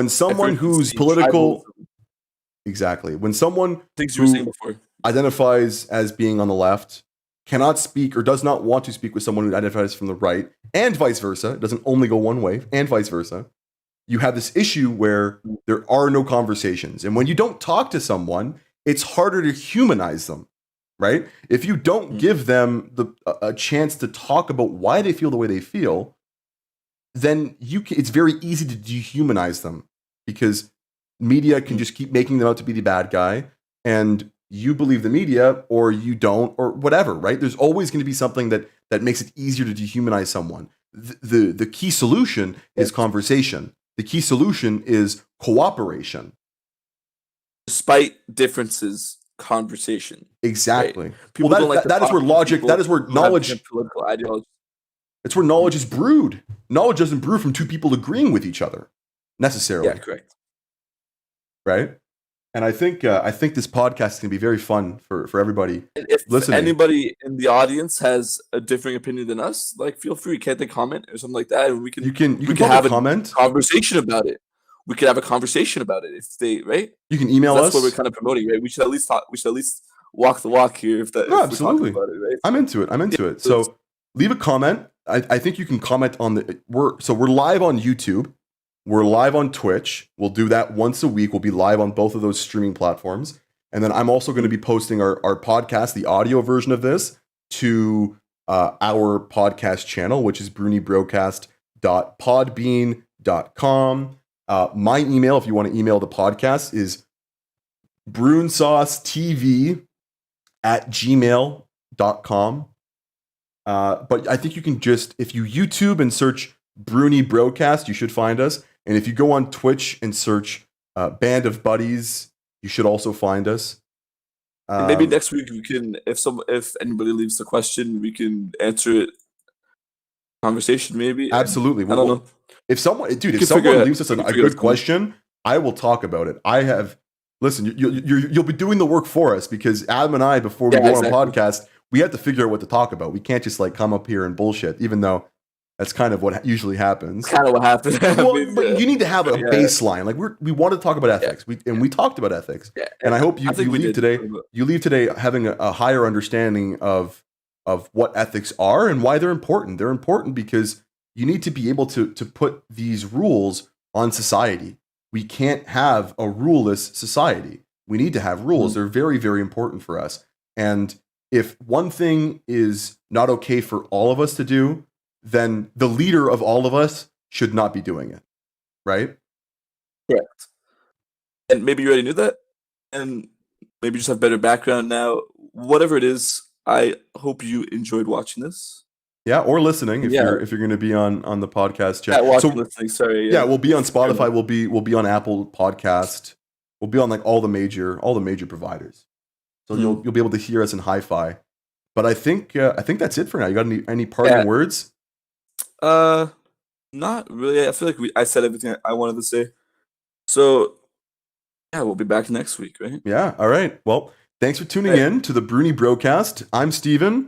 Speaker 1: someone
Speaker 2: I've heard
Speaker 1: who's
Speaker 2: the
Speaker 1: political,
Speaker 2: tribalism,
Speaker 1: exactly, when someone
Speaker 2: things you were saying
Speaker 1: who
Speaker 2: before.
Speaker 1: identifies as being on the left cannot speak or does not want to speak with someone who identifies from the right, and vice versa, it doesn't only go one way, and vice versa, you have this issue where there are no conversations. And when you don't talk to someone, it's harder to humanize them, right? If you don't give them a chance to talk about why they feel the way they feel, then it's very easy to dehumanize them because media can just keep making them out to be the bad guy, and you believe the media or you don't or whatever, right? There's always going to be something that makes it easier to dehumanize someone. The key solution is conversation. The key solution is cooperation.
Speaker 2: Despite differences, conversation.
Speaker 1: Exactly.
Speaker 2: Right? People
Speaker 1: Well,
Speaker 2: don't like to
Speaker 1: that is
Speaker 2: talk
Speaker 1: where
Speaker 2: to
Speaker 1: logic,
Speaker 2: people
Speaker 1: that is where
Speaker 2: who have
Speaker 1: knowledge,
Speaker 2: different political ideologies.
Speaker 1: it's where knowledge is brewed. Knowledge doesn't brew from two people agreeing with each other necessarily.
Speaker 2: Yeah, correct.
Speaker 1: Right? And I think this podcast can be very fun for everybody
Speaker 2: And if
Speaker 1: listening.
Speaker 2: anybody in the audience has a differing opinion than us, like feel free, can't they comment or something like that, and we can
Speaker 1: You can
Speaker 2: we can
Speaker 1: probably
Speaker 2: have a
Speaker 1: comment.
Speaker 2: conversation about it. We could have a conversation about it if they right.
Speaker 1: You can email
Speaker 2: That's
Speaker 1: us.
Speaker 2: what we're kind of promoting, right? We should at least talk. We should at least walk the walk here. If that,
Speaker 1: No,
Speaker 2: if we're talking
Speaker 1: absolutely.
Speaker 2: about it, right?
Speaker 1: I'm into it. So leave a comment. I think you can comment on we're live on YouTube. We're live on Twitch. We'll do that once a week. We'll be live on both of those streaming platforms. And then I'm also going to be posting our podcast, the audio version of this, to our podcast channel, which is brunibrocast.podbean.com. My email, if you want to email the podcast, is brunsaucetv@gmail.com. But I think you can just, if you YouTube and search Bruni Brocast, you should find us. And if you go on Twitch and search Band of Buddies, you should also find us.
Speaker 2: And maybe next week we can, if anybody leaves the question, we can answer it. Conversation, maybe.
Speaker 1: Absolutely.
Speaker 2: I don't know.
Speaker 1: If someone
Speaker 2: can
Speaker 1: leaves us a
Speaker 2: figure
Speaker 1: good
Speaker 2: it out.
Speaker 1: question, I will talk about it. I have, listen, you'll be doing the work for us because Adam and I, before we go on a podcast, we have to figure out what to talk about. We can't just like come up here and bullshit, even though that's kind of what usually happens.
Speaker 2: Kind of what happened.
Speaker 1: Well, but you need to have a baseline. Like we wanted to talk about ethics, we talked about ethics, and I hope you leave today. You leave today having a higher understanding of what ethics are and why they're important. They're important because you need to be able to put these rules on society. We can't have a ruleless society. We need to have rules. They're very, very important for us. And if one thing is not okay for all of us to do, then the leader of all of us should not be doing it. Right?
Speaker 2: Correct. And maybe you already knew that, and maybe you just have better background now. Whatever it is, I hope you enjoyed watching this.
Speaker 1: Yeah, or listening if you're going to be on the podcast channel.
Speaker 2: Listening. Sorry.
Speaker 1: Yeah, we'll be on Spotify. We'll be on Apple Podcast. We'll be on like all the major providers. So you'll be able to hear us in hi-fi. But I think that's it for now. You got any parting words?
Speaker 2: Not really. I feel like I said everything I wanted to say. So yeah, we'll be back next week, right?
Speaker 1: Yeah. All right. Well, thanks for tuning in to the Bruni Brocast. I'm Steven.